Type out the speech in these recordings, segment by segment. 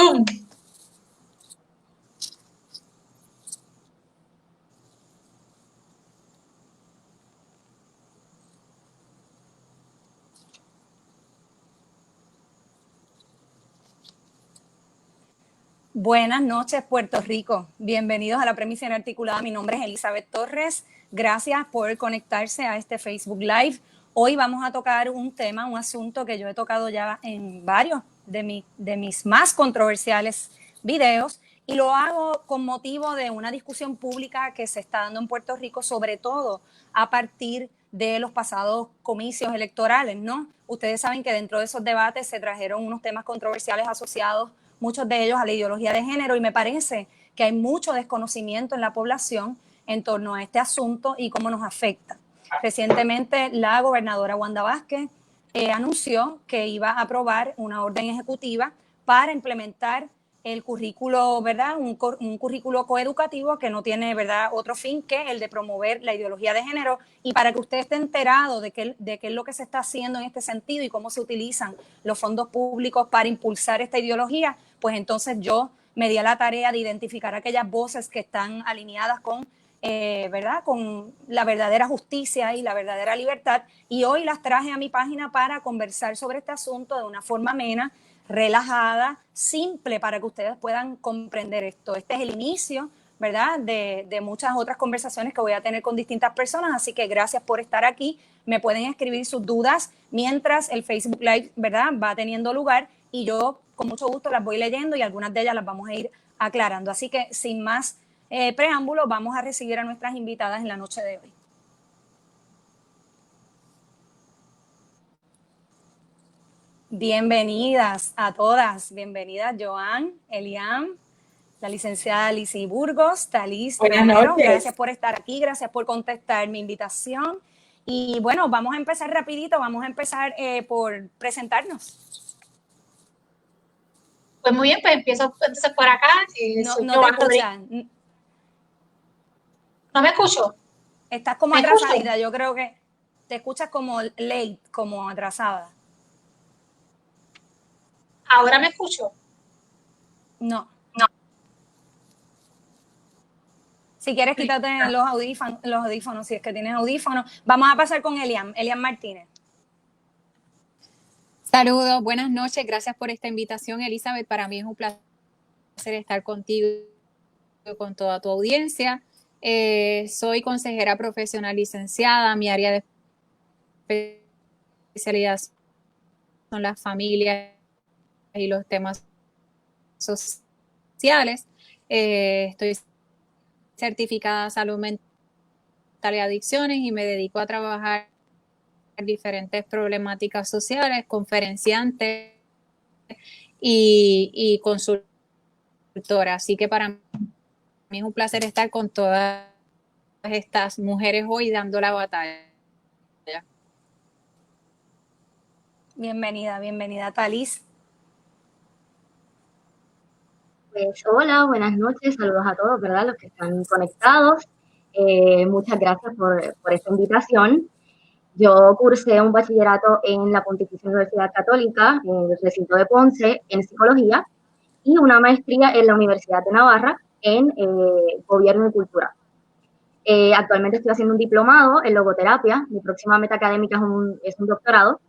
Zoom. Buenas noches, Puerto Rico. Bienvenidos a la Premisa Inarticulada. Mi nombre es Elizabeth Torres. Gracias por conectarse a este Facebook Live. Hoy vamos a tocar un tema, un asunto que yo he tocado ya en varios de mis más controversiales videos, y lo hago con motivo de una discusión pública que se está dando en Puerto Rico, sobre todo a partir de los pasados comicios electorales, ¿no? Ustedes saben que dentro de esos debates se trajeron unos temas controversiales asociados, muchos de ellos a la ideología de género, y me parece que hay mucho desconocimiento en la población en torno a este asunto y cómo nos afecta. Recientemente la gobernadora Wanda Vázquez anunció que iba a aprobar una orden ejecutiva para implementar el currículo, ¿verdad? Un currículo coeducativo que no tiene, ¿verdad?, otro fin que el de promover la ideología de género. Y para que usted esté enterado de qué es lo que se está haciendo en este sentido y cómo se utilizan los fondos públicos para impulsar esta ideología, pues entonces yo me di a la tarea de identificar aquellas voces que están alineadas con, ¿verdad?, con la verdadera justicia y la verdadera libertad, y hoy las traje a mi página para conversar sobre este asunto de una forma amena, relajada, simple, para que ustedes puedan comprender esto. Este es el inicio, ¿verdad?, de muchas otras conversaciones que voy a tener con distintas personas, así que gracias por estar aquí. Me pueden escribir sus dudas mientras el Facebook Live, ¿verdad?, va teniendo lugar, y yo con mucho gusto las voy leyendo y algunas de ellas las vamos a ir aclarando. Así que sin más preámbulo, vamos a recibir a nuestras invitadas en la noche de hoy. Bienvenidas a todas. Bienvenidas Joan, Eliam, la licenciada Lizy Burgos, Talís Romero. Gracias por estar aquí, gracias por contestar mi invitación. Y bueno, vamos a empezar rapidito, vamos a empezar por presentarnos. Pues muy bien, pues empiezo entonces por acá. No te escuchan. ¿No me escucho? Estás como atrasadita, yo creo que te escuchas como late, como atrasada. ¿Ahora me escucho? No. Si quieres, quítate los audífonos, si es que tienes audífonos. Vamos a pasar con Eliam Martínez. Saludos, buenas noches, gracias por esta invitación, Elizabeth. Para mí es un placer estar contigo y con toda tu audiencia. Soy consejera profesional licenciada. Mi área de especialidad son las familias y los temas sociales. Estoy certificada en salud mental y adicciones y me dedico a trabajar en diferentes problemáticas sociales, conferenciante y consultora. Así que para mí es un placer estar con todas estas mujeres hoy dando la batalla. Bienvenida, Talís. Pues hola, buenas noches, saludos a todos, ¿verdad?, los que están conectados. Muchas gracias por esta invitación. Yo cursé un bachillerato en la Pontificia Universidad Católica, en el recinto de Ponce, en psicología, y una maestría en la Universidad de Navarra en gobierno y cultura. Actualmente estoy haciendo un diplomado en logoterapia. Mi próxima meta académica es un doctorado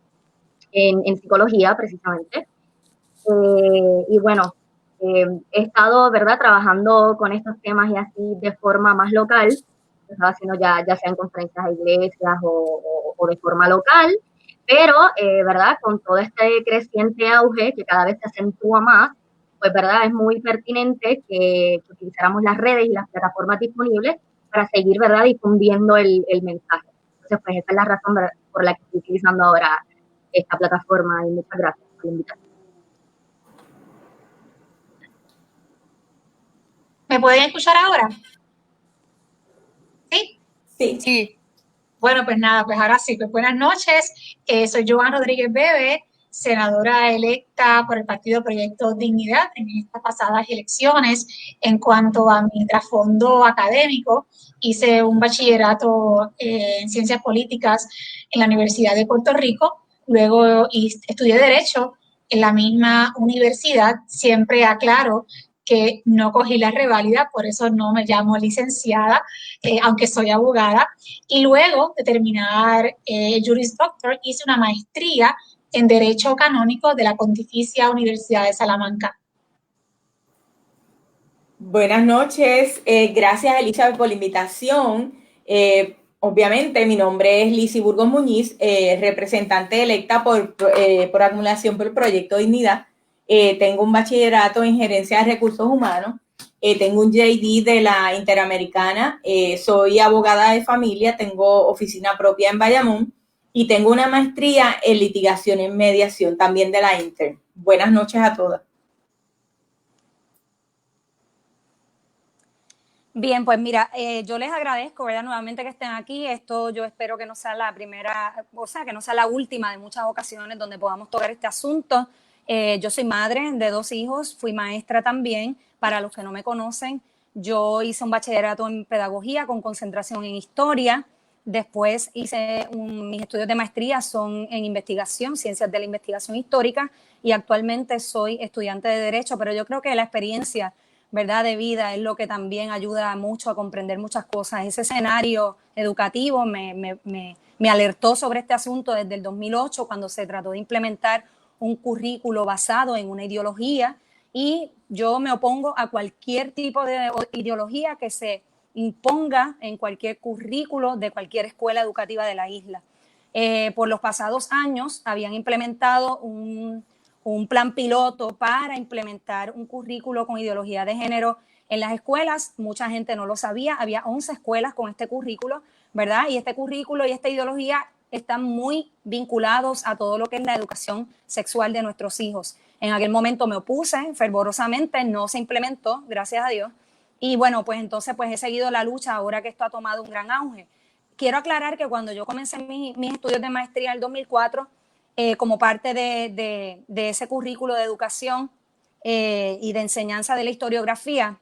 en psicología, precisamente. Y bueno, he estado, ¿verdad?, trabajando con estos temas y así de forma más local. Lo estaba haciendo ya sea en conferencias a iglesias o de forma local, pero, ¿verdad?, con todo este creciente auge que cada vez se acentúa más, pues, ¿verdad?, es muy pertinente que utilizáramos las redes y las plataformas disponibles para seguir, ¿verdad?, difundiendo el mensaje. Entonces, pues esa es la razón por la que estoy utilizando ahora esta plataforma, y muchas gracias por la invitación. ¿Me pueden escuchar ahora? ¿Sí? Sí. Bueno, pues nada, pues ahora sí, pues buenas noches. Soy Joan Rodríguez Bebe, senadora electa por el Partido Proyecto Dignidad en estas pasadas elecciones. En cuanto a mi trasfondo académico, hice un bachillerato en Ciencias Políticas en la Universidad de Puerto Rico, luego estudié Derecho en la misma universidad. Siempre aclaro que no cogí la reválida, por eso no me llamo licenciada, aunque soy abogada. Y luego de terminar Juris Doctor, hice una maestría en Derecho Canónico de la Pontificia Universidad de Salamanca. Buenas noches, gracias Elizabeth por la invitación. Obviamente mi nombre es Lizy Burgos Muñiz, representante electa por acumulación por el Proyecto Dignidad. Tengo un bachillerato en gerencia de recursos humanos, tengo un JD de la Interamericana, soy abogada de familia, tengo oficina propia en Bayamón y tengo una maestría en litigación en mediación también de la Inter. Buenas noches a todas. Bien, pues mira, yo les agradezco, ¿verdad? Nuevamente que estén aquí. Esto yo espero que no sea la primera, o sea, que no sea la última de muchas ocasiones donde podamos tocar este asunto. Yo soy madre de 2 hijos, fui maestra también. Para los que no me conocen, yo hice un bachillerato en pedagogía con concentración en historia. Después hice mis estudios de maestría son en investigación, ciencias de la investigación histórica, y actualmente soy estudiante de Derecho, pero yo creo que la experiencia, ¿verdad?, de vida es lo que también ayuda mucho a comprender muchas cosas. Ese escenario educativo me alertó sobre este asunto desde el 2008, cuando se trató de implementar un currículo basado en una ideología, y yo me opongo a cualquier tipo de ideología que se imponga en cualquier currículo de cualquier escuela educativa de la isla. Por los pasados años habían implementado un plan piloto para implementar un currículo con ideología de género en las escuelas. Mucha gente no lo sabía, había 11 escuelas con este currículo, ¿verdad? Y este currículo y esta ideología están muy vinculados a todo lo que es la educación sexual de nuestros hijos. En aquel momento me opuse fervorosamente, no se implementó, gracias a Dios. Y bueno, pues entonces pues he seguido la lucha ahora que esto ha tomado un gran auge. Quiero aclarar que cuando yo comencé mis estudios de maestría en el 2004, como parte de ese currículo de educación y de enseñanza de la historiografía,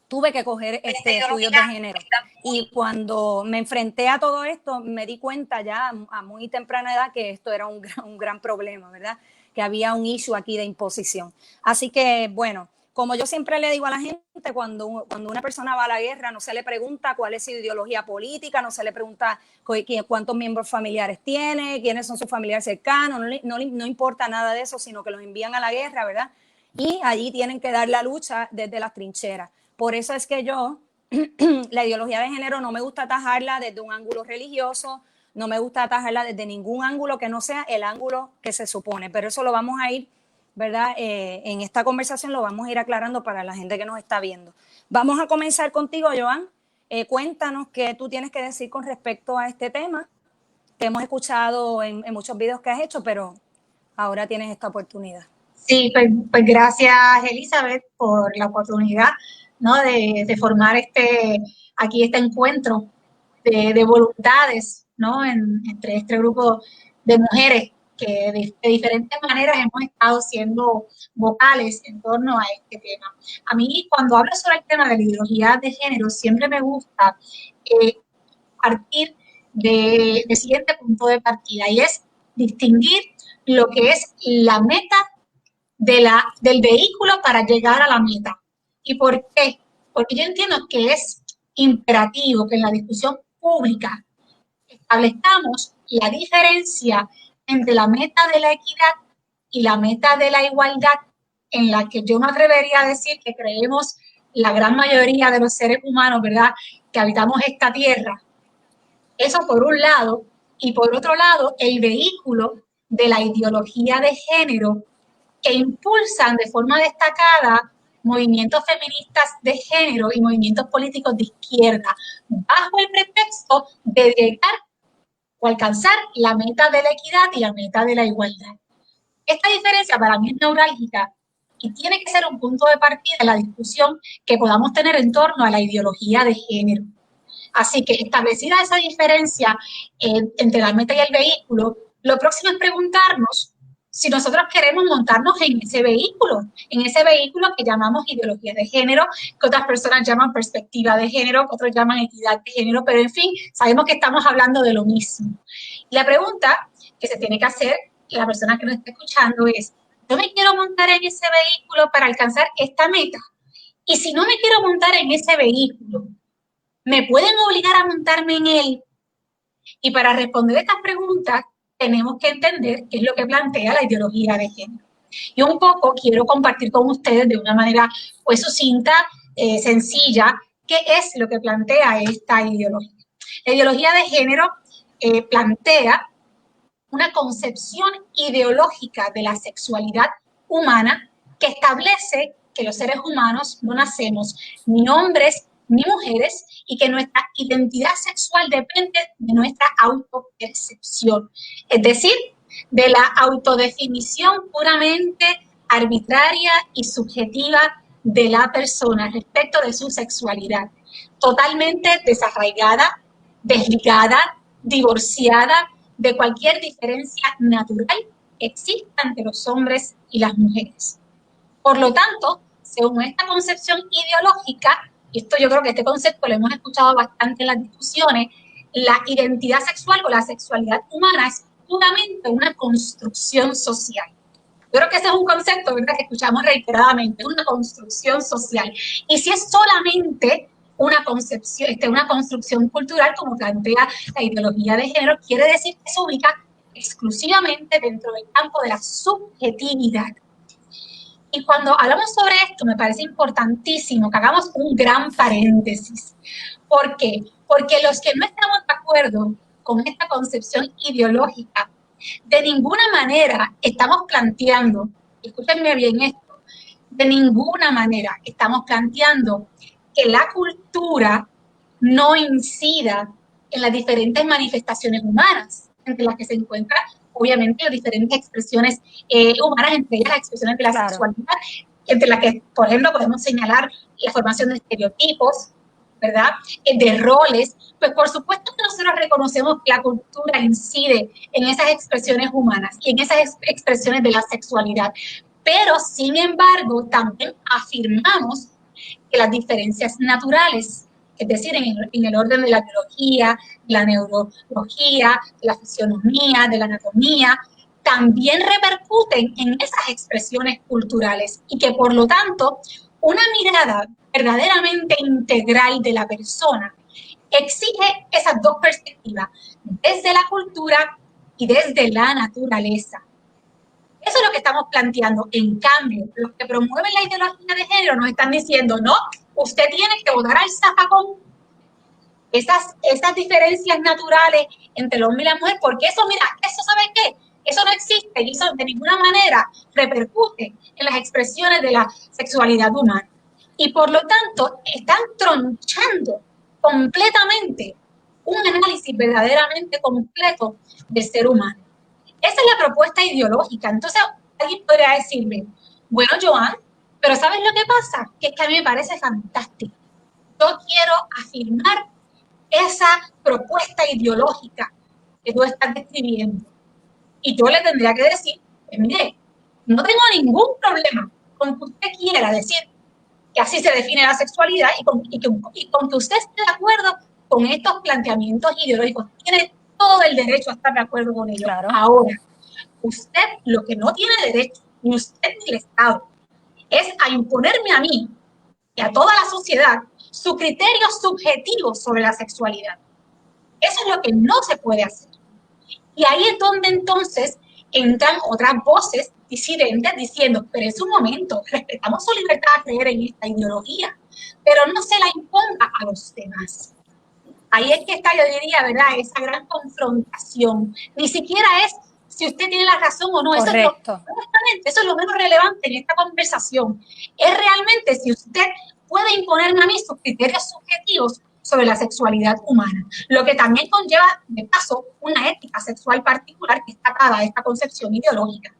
tuve que coger estudios de género. Y cuando me enfrenté a todo esto, me di cuenta ya a muy temprana edad que esto era un gran problema, ¿verdad? Que había un issue aquí de imposición. Así que, bueno, como yo siempre le digo a la gente, cuando una persona va a la guerra, no se le pregunta cuál es su ideología política, no se le pregunta cuántos miembros familiares tiene, quiénes son sus familiares cercanos, no importa nada de eso, sino que los envían a la guerra, ¿verdad? Y allí tienen que dar la lucha desde las trincheras. Por eso es que yo, la ideología de género no me gusta atajarla desde un ángulo religioso, no me gusta atajarla desde ningún ángulo que no sea el ángulo que se supone, pero eso lo vamos a ir, ¿verdad? En esta conversación lo vamos a ir aclarando para la gente que nos está viendo. Vamos a comenzar contigo, Joan. Cuéntanos qué tú tienes que decir con respecto a este tema, que hemos escuchado en muchos videos que has hecho, pero ahora tienes esta oportunidad. Sí, pues gracias, Elizabeth, por la oportunidad, ¿no?, de formar aquí este encuentro de voluntades, ¿no?, entre este grupo de mujeres que de diferentes maneras hemos estado siendo vocales en torno a este tema. A mí, cuando hablo sobre el tema de la ideología de género, siempre me gusta partir del siguiente punto de partida, y es distinguir lo que es la meta del vehículo para llegar a la meta. ¿Y por qué? Porque yo entiendo que es imperativo que en la discusión pública establezcamos la diferencia entre la meta de la equidad y la meta de la igualdad, en la que yo me atrevería a decir que creemos la gran mayoría de los seres humanos, ¿verdad?, que habitamos esta tierra. Eso por un lado, y por otro lado, el vehículo de la ideología de género que impulsan de forma destacada movimientos feministas de género y movimientos políticos de izquierda, bajo el pretexto de llegar o alcanzar la meta de la equidad y la meta de la igualdad. Esta diferencia para mí es neurálgica y tiene que ser un punto de partida en la discusión que podamos tener en torno a la ideología de género. Así que establecida esa diferencia entre la meta y el vehículo, lo próximo es preguntarnos si nosotros queremos montarnos en ese vehículo que llamamos ideología de género, que otras personas llaman perspectiva de género, que otros llaman equidad de género, pero en fin, sabemos que estamos hablando de lo mismo. Y la pregunta que se tiene que hacer la persona que nos está escuchando es, yo me quiero montar en ese vehículo para alcanzar esta meta. Y si no me quiero montar en ese vehículo, ¿me pueden obligar a montarme en él? Y para responder estas preguntas, tenemos que entender qué es lo que plantea la ideología de género. Y un poco quiero compartir con ustedes de una manera pues sucinta, sencilla, qué es lo que plantea esta ideología. La ideología de género plantea una concepción ideológica de la sexualidad humana que establece que los seres humanos no nacemos ni hombres ni mujeres y que nuestra identidad sexual depende de nuestra autopercepción, es decir, de la autodefinición puramente arbitraria y subjetiva de la persona respecto de su sexualidad, totalmente desarraigada, desligada, divorciada de cualquier diferencia natural que exista entre los hombres y las mujeres. Por lo tanto, según esta concepción ideológica, y esto yo creo que este concepto lo hemos escuchado bastante en las discusiones, la identidad sexual o la sexualidad humana es puramente una construcción social. Yo creo que ese es un concepto, ¿verdad?, que escuchamos reiteradamente, una construcción social. Y si es solamente una concepción, una construcción cultural, como plantea la ideología de género, quiere decir que se ubica exclusivamente dentro del campo de la subjetividad. Y cuando hablamos sobre esto, me parece importantísimo que hagamos un gran paréntesis. ¿Por qué? Porque los que no estamos de acuerdo con esta concepción ideológica, de ninguna manera estamos planteando, escúchenme bien esto, de ninguna manera estamos planteando que la cultura no incida en las diferentes manifestaciones humanas, entre las que se encuentran obviamente las diferentes expresiones humanas, entre ellas las expresiones de la sexualidad, entre las que, por ejemplo, podemos señalar la formación de estereotipos, ¿verdad?, de roles. Pues por supuesto que nosotros reconocemos que la cultura incide en esas expresiones humanas y en esas expresiones de la sexualidad, pero sin embargo también afirmamos que las diferencias naturales, es decir, en el orden de la biología, la neurología, de la fisionomía, de la anatomía, también repercuten en esas expresiones culturales y que por lo tanto una mirada verdaderamente integral de la persona exige esas dos perspectivas, desde la cultura y desde la naturaleza. Eso es lo que estamos planteando. En cambio, los que promueven la ideología de género nos están diciendo, no, usted tiene que votar al zafacón esas diferencias naturales entre el hombre y la mujer, porque eso, mira, eso, ¿sabe qué? Eso no existe y eso de ninguna manera repercute en las expresiones de la sexualidad humana. Y por lo tanto, están tronchando completamente un análisis verdaderamente completo del ser humano. Esa es la propuesta ideológica. Entonces, alguien podría decirme, bueno, Joan, pero ¿sabes lo que pasa? Que es que a mí me parece fantástico. Yo quiero afirmar esa propuesta ideológica que tú estás describiendo. Y yo le tendría que decir, pues, mire, no tengo ningún problema con que usted quiera decir que así se define la sexualidad y con que usted esté de acuerdo con estos planteamientos ideológicos. Tiene todo el derecho a estar de acuerdo con ellos. Claro. Ahora, usted lo que no tiene derecho, ni usted ni el Estado, es a imponerme a mí y a toda la sociedad su criterio subjetivo sobre la sexualidad. Eso es lo que no se puede hacer. Y ahí es donde entonces entran otras voces disidentes diciendo, pero es un momento, respetamos su libertad de creer en esta ideología, pero no se la imponga a los demás. Ahí es que está, yo diría, ¿verdad?, esa gran confrontación. Ni siquiera es si usted tiene la razón o no. Correcto. Eso es lo menos relevante en esta conversación. Es realmente si usted puede imponerme a mí sus criterios subjetivos sobre la sexualidad humana, lo que también conlleva, de paso, una ética sexual particular que está atada a esta concepción ideológica.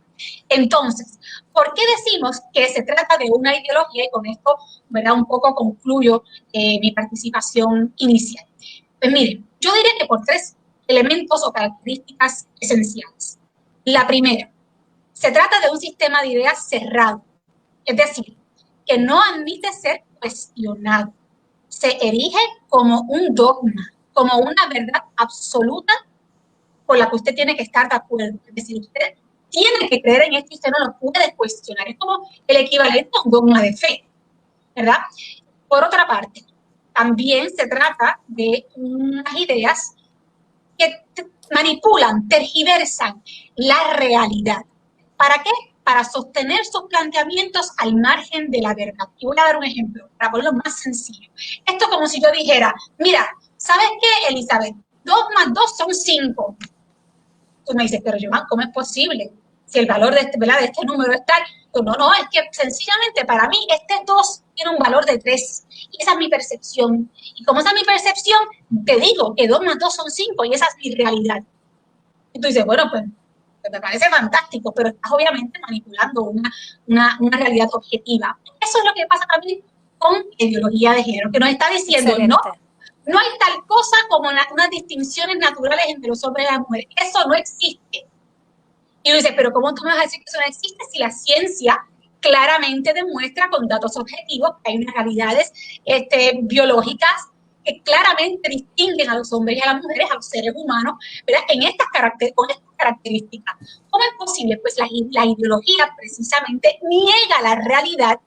Entonces, ¿por qué decimos que se trata de una ideología? Y con esto, ¿verdad?, un poco concluyo mi participación inicial. Pues miren, yo diría que por tres elementos o características esenciales. La primera, se trata de un sistema de ideas cerrado, es decir, que no admite ser cuestionado. Se erige como un dogma, como una verdad absoluta con la que usted tiene que estar de acuerdo. Es decir, usted tiene que creer en esto y usted no lo puede cuestionar. Es como el equivalente a un dogma de fe, ¿verdad? Por otra parte, también se trata de unas ideas que manipulan, tergiversan la realidad. ¿Para qué? Para sostener sus planteamientos al margen de la verdad. Y voy a dar un ejemplo, para ponerlo más sencillo. Esto es como si yo dijera, mira, ¿sabes qué, Elizabeth? 2 más 2 son 5. Tú me dices, pero Joan, ¿cómo es posible? Si el valor de este, ¿verdad?, de este número es tal. Pues no, es que sencillamente para mí este 2 tiene un valor de 3. Y esa es mi percepción. Y como esa es mi percepción, te digo que 2 más 2 son 5 y esa es mi realidad. Y tú dices, bueno, pues me parece fantástico, pero estás obviamente manipulando una realidad objetiva. Eso es lo que pasa también con ideología de género, que nos está diciendo, no hay tal cosa como unas distinciones naturales entre los hombres y las mujeres. Eso no existe. Y uno dice, pero ¿cómo tú me vas a decir que eso no existe si la ciencia claramente demuestra con datos objetivos que hay unas realidades biológicas que claramente distinguen a los hombres y a las mujeres, a los seres humanos, ¿verdad?, con estas características? ¿Cómo es posible? Pues la ideología precisamente niega la realidad.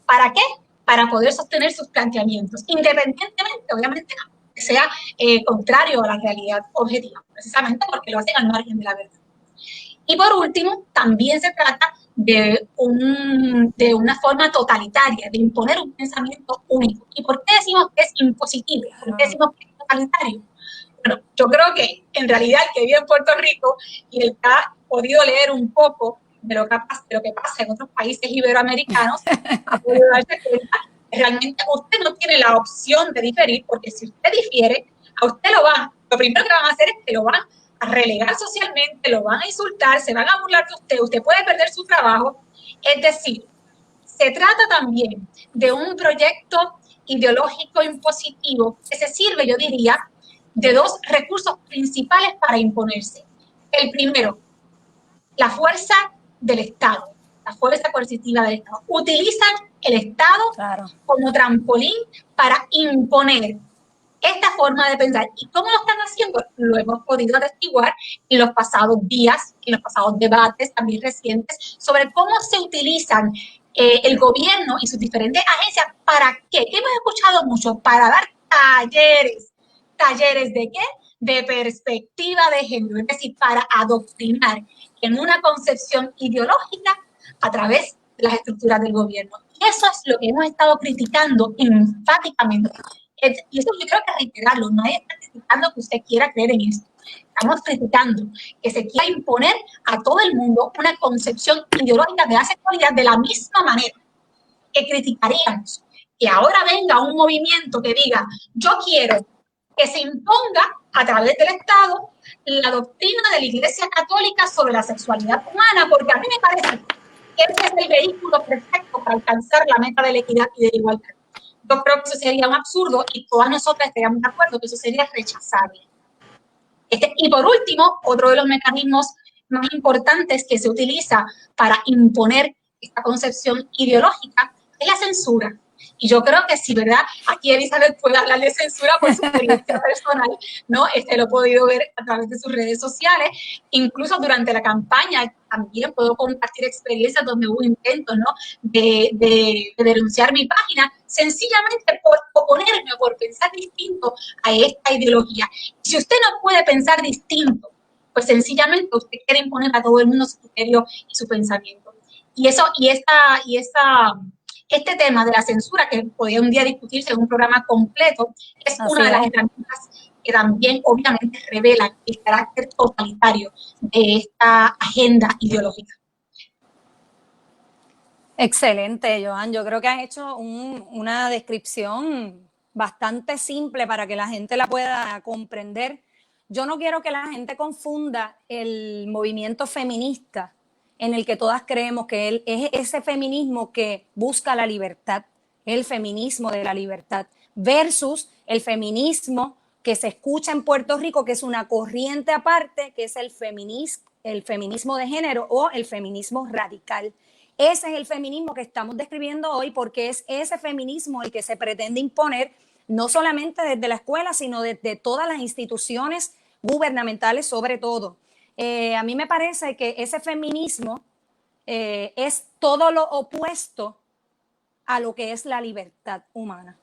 ¿Para qué? Para poder sostener sus planteamientos, independientemente, obviamente, que sea contrario a la realidad objetiva, precisamente porque lo hacen al margen de la verdad. Y por último, también se trata de una forma totalitaria, de imponer un pensamiento único. ¿Y por qué decimos que es impositivo? ¿Por qué decimos que es totalitario? Bueno, yo creo que en realidad el que vive en Puerto Rico y el que ha podido leer un poco de lo que pasa en otros países iberoamericanos, ha podido darse cuenta que realmente usted no tiene la opción de diferir, porque si usted difiere, a usted lo primero que van a hacer es que lo van a relegar socialmente, lo van a insultar, se van a burlar de usted puede perder su trabajo. Es decir, se trata también de un proyecto ideológico impositivo que se sirve, yo diría, de 2 recursos principales para imponerse. El primero, la fuerza del Estado, la fuerza coercitiva del Estado. Utilizan el Estado como trampolín para imponer esta forma de pensar. ¿Y cómo lo están haciendo? Lo hemos podido atestiguar en los pasados días, en los pasados debates también recientes, sobre cómo se utilizan el gobierno y sus diferentes agencias. ¿Para qué? ¿Qué hemos escuchado mucho? Para dar talleres. ¿Talleres de qué? De perspectiva de género, es decir, para adoctrinar en una concepción ideológica a través de las estructuras del gobierno. Y eso es lo que hemos estado criticando enfáticamente. Y eso yo creo que reiterarlo, nadie está criticando que usted quiera creer en esto. Estamos criticando que se quiera imponer a todo el mundo una concepción ideológica de la sexualidad de la misma manera que criticaríamos que ahora venga un movimiento que diga, yo quiero que se imponga a través del Estado la doctrina de la Iglesia Católica sobre la sexualidad humana, porque a mí me parece que ese es el vehículo perfecto para alcanzar la meta de la equidad y de la igualdad. Yo creo que eso sería un absurdo y todas nosotras estaríamos de acuerdo que eso sería rechazable. Y por último, otro de los mecanismos más importantes que se utiliza para imponer esta concepción ideológica es la censura. Y yo creo que sí, ¿verdad? Aquí Elizabeth puede hablar de censura por su experiencia personal, ¿no? Lo he podido ver a través de sus redes sociales. Incluso durante la campaña también puedo compartir experiencias donde hubo intentos, ¿no?, de denunciar mi página, sencillamente por oponerme o por pensar distinto a esta ideología. Y si usted no puede pensar distinto, pues sencillamente usted quiere imponer a todo el mundo su criterio y su pensamiento. Este tema de la censura, que podría un día discutirse en un programa completo, es una de las herramientas que también obviamente revelan el carácter totalitario de esta agenda ideológica. Excelente, Joan. Yo creo que has hecho una descripción bastante simple para que la gente la pueda comprender. Yo no quiero que la gente confunda el movimiento feminista en el que todas creemos que es ese feminismo que busca la libertad, el feminismo de la libertad, versus el feminismo que se escucha en Puerto Rico, que es una corriente aparte, que es el feminismo de género o el feminismo radical. Ese es el feminismo que estamos describiendo hoy, porque es ese feminismo el que se pretende imponer no solamente desde la escuela, sino desde todas las instituciones gubernamentales sobre todo. A mí me parece que ese feminismo es todo lo opuesto a lo que es la libertad humana.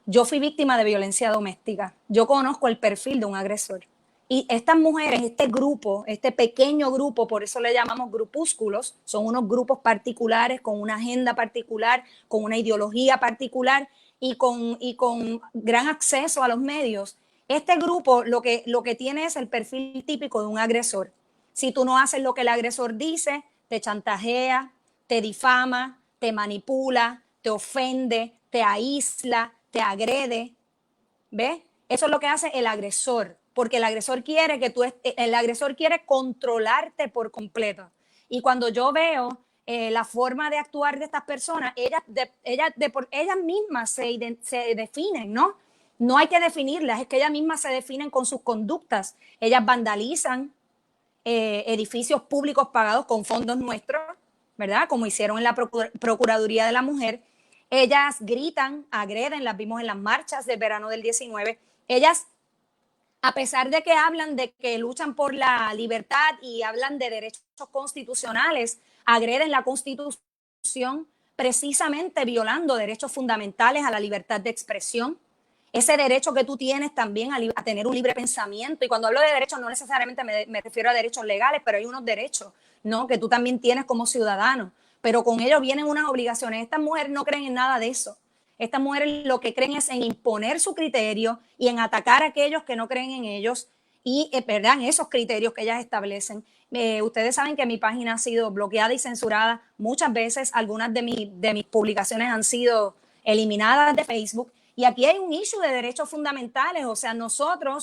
Yo fui víctima de violencia doméstica. Yo conozco el perfil de un agresor. Y estas mujeres, este grupo, este pequeño grupo, por eso le llamamos grupúsculos, son unos grupos particulares con una agenda particular, con una ideología particular y con gran acceso a los medios. Este grupo lo que tiene es el perfil típico de un agresor. Si tú no haces lo que el agresor dice, te chantajea, te difama, te manipula, te ofende, te aísla, te agrede. ¿Ves? Eso es lo que hace el agresor, porque el agresor quiere controlarte por completo. Y cuando yo veo la forma de actuar de estas personas, ellas mismas se definen, ¿no? No hay que definirlas, es que ellas mismas se definen con sus conductas. Ellas vandalizan edificios públicos pagados con fondos nuestros, ¿verdad? Como hicieron en la Procuraduría de la Mujer. Ellas gritan, agreden, las vimos en las marchas del verano del 19. Ellas, a pesar de que hablan de que luchan por la libertad y hablan de derechos constitucionales, agreden la Constitución precisamente violando derechos fundamentales a la libertad de expresión. Ese derecho que tú tienes también a tener un libre pensamiento. Y cuando hablo de derechos, no necesariamente me refiero a derechos legales, pero hay unos derechos, ¿no?, que tú también tienes como ciudadano. Pero con ellos vienen unas obligaciones. Estas mujeres no creen en nada de eso. Estas mujeres lo que creen es en imponer su criterio y en atacar a aquellos que no creen en ellos y, ¿verdad?, en esos criterios que ellas establecen. Ustedes saben que mi página ha sido bloqueada y censurada muchas veces. Algunas de mis publicaciones han sido eliminadas de Facebook. Y aquí hay un issue de derechos fundamentales. O sea,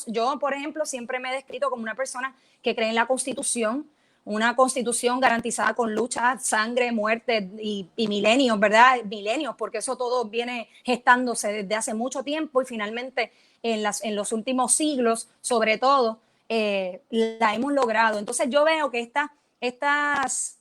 yo, por ejemplo, siempre me he descrito como una persona que cree en la Constitución, una Constitución garantizada con lucha, sangre, muerte y milenios, ¿verdad? Milenios, porque eso todo viene gestándose desde hace mucho tiempo y finalmente en los últimos siglos, sobre todo, la hemos logrado. Entonces yo veo que estas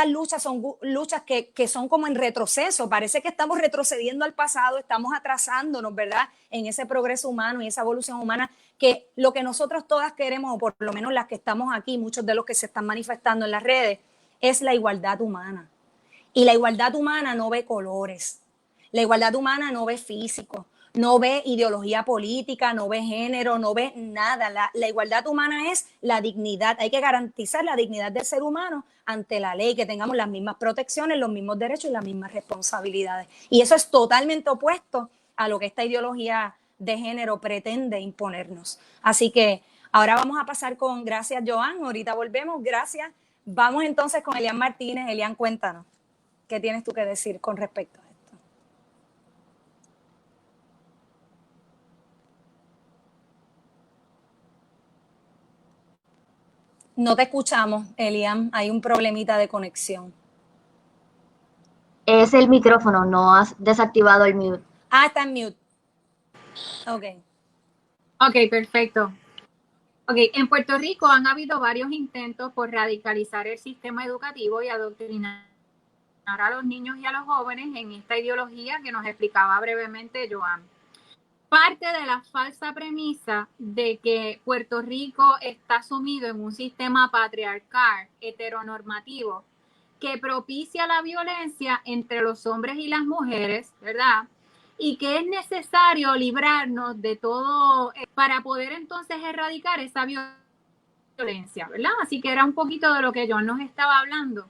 luchas son luchas que son como en retroceso. Parece que estamos retrocediendo al pasado, estamos atrasándonos, ¿verdad?, en ese progreso humano y esa evolución humana, que lo que nosotros todas queremos, o por lo menos las que estamos aquí, muchos de los que se están manifestando en las redes, es la igualdad humana. Y la igualdad humana no ve colores, la igualdad humana no ve físico, no ve ideología política, no ve género, no ve nada. La igualdad humana es la dignidad. Hay que garantizar la dignidad del ser humano ante la ley, que tengamos las mismas protecciones, los mismos derechos y las mismas responsabilidades. Y eso es totalmente opuesto a lo que esta ideología de género pretende imponernos. Así que ahora vamos a pasar con, gracias Joan, ahorita volvemos, gracias. Vamos entonces con Elian Martínez. Elian, cuéntanos, ¿qué tienes tú que decir con respecto a esto? No te escuchamos, Elian. Hay un problemita de conexión. Es el micrófono, no has desactivado el mute. Ah, está en mute. Ok. Ok, perfecto. Ok, en Puerto Rico han habido varios intentos por radicalizar el sistema educativo y adoctrinar a los niños y a los jóvenes en esta ideología que nos explicaba brevemente Joan. Parte de la falsa premisa de que Puerto Rico está sumido en un sistema patriarcal, heteronormativo, que propicia la violencia entre los hombres y las mujeres, ¿verdad? Y que es necesario librarnos de todo para poder entonces erradicar esa violencia, ¿verdad? Así que era un poquito de lo que John nos estaba hablando.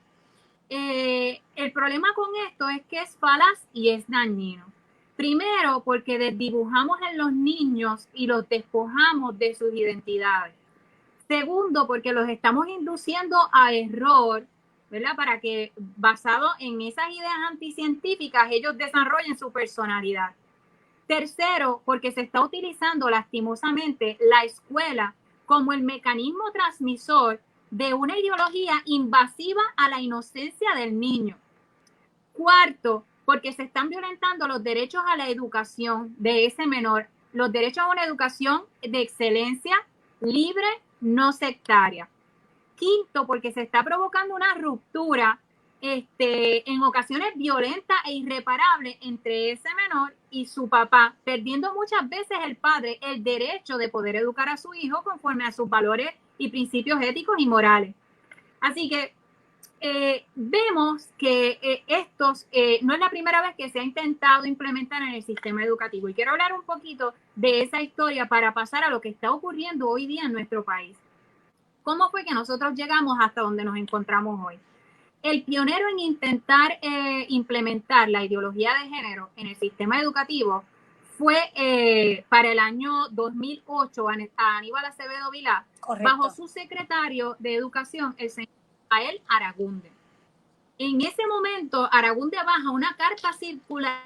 El problema con esto es que es falaz y es dañino. Primero, porque desdibujamos en los niños y los despojamos de sus identidades. Segundo, porque los estamos induciendo a error, ¿verdad? Para que, basado en esas ideas anticientíficas, ellos desarrollen su personalidad. Tercero, porque se está utilizando lastimosamente la escuela como el mecanismo transmisor de una ideología invasiva a la inocencia del niño. Cuarto, porque se están violentando los derechos a la educación de ese menor, los derechos a una educación de excelencia, libre, no sectaria. Quinto, porque se está provocando una ruptura en ocasiones violenta e irreparable entre ese menor y su papá, perdiendo muchas veces el padre el derecho de poder educar a su hijo conforme a sus valores y principios éticos y morales. Así que vemos que no es la primera vez que se ha intentado implementar en el sistema educativo. Y quiero hablar un poquito de esa historia para pasar a lo que está ocurriendo hoy día en nuestro país. ¿Cómo fue que nosotros llegamos hasta donde nos encontramos hoy? El pionero en intentar implementar la ideología de género en el sistema educativo fue para el año 2008 a Aníbal Acevedo Vilá, bajo su secretario de Educación, el señor Rafael Aragunde. En ese momento, Aragunde baja una carta circular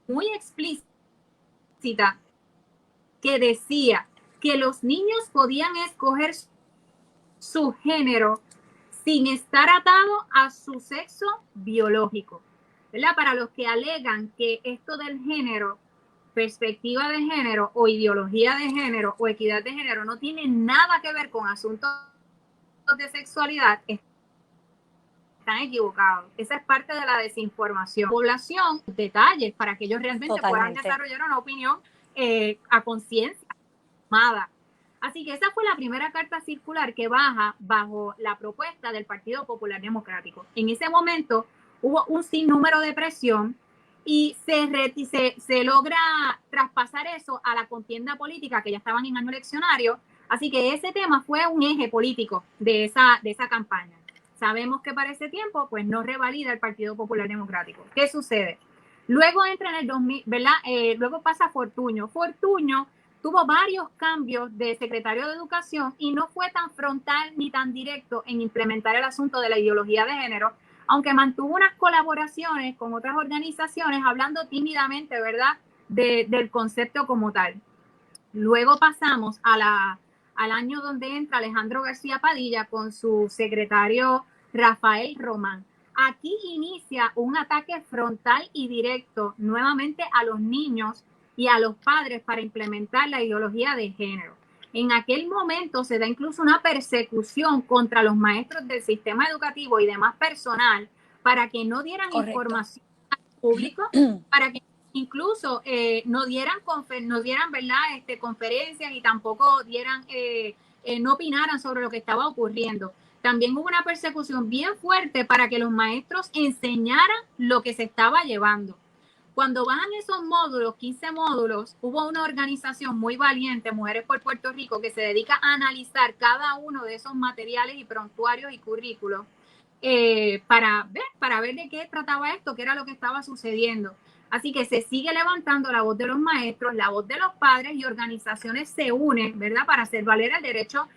muy explícita que decía que los niños podían escoger su género sin estar atado a su sexo biológico, ¿verdad? Para los que alegan que esto del género, perspectiva de género o ideología de género o equidad de género no tiene nada que ver con asuntos de sexualidad, están equivocados. Esa es parte de la desinformación. Población, detalles para que ellos realmente puedan desarrollar una opinión a conciencia. Así que esa fue la primera carta circular que baja bajo la propuesta del Partido Popular Democrático. En ese momento hubo un sinnúmero de presión y se logra traspasar eso a la contienda política, que ya estaban en año eleccionario. Así que ese tema fue un eje político de esa campaña. Sabemos que para ese tiempo pues no revalida el Partido Popular Democrático. ¿Qué sucede? Luego entra en el 2000, ¿verdad? Luego pasa Fortuño. Fortuño tuvo varios cambios de secretario de Educación y no fue tan frontal ni tan directo en implementar el asunto de la ideología de género, aunque mantuvo unas colaboraciones con otras organizaciones hablando tímidamente, ¿verdad?, del concepto como tal. Luego pasamos al año donde entra Alejandro García Padilla con su secretario Rafael Román. Aquí inicia un ataque frontal y directo nuevamente a los niños y a los padres para implementar la ideología de género. En aquel momento se da incluso una persecución contra los maestros del sistema educativo y demás personal para que no dieran información al público, para que incluso no dieran ¿verdad? Conferencias y tampoco no opinaran sobre lo que estaba ocurriendo. También hubo una persecución bien fuerte para que los maestros enseñaran lo que se estaba llevando. Cuando bajan esos módulos, 15 módulos, hubo una organización muy valiente, Mujeres por Puerto Rico, que se dedica a analizar cada uno de esos materiales y prontuarios y currículos para ver de qué trataba esto, qué era lo que estaba sucediendo. Así que se sigue levantando la voz de los maestros, la voz de los padres y organizaciones se unen, ¿verdad?, para hacer valer el derecho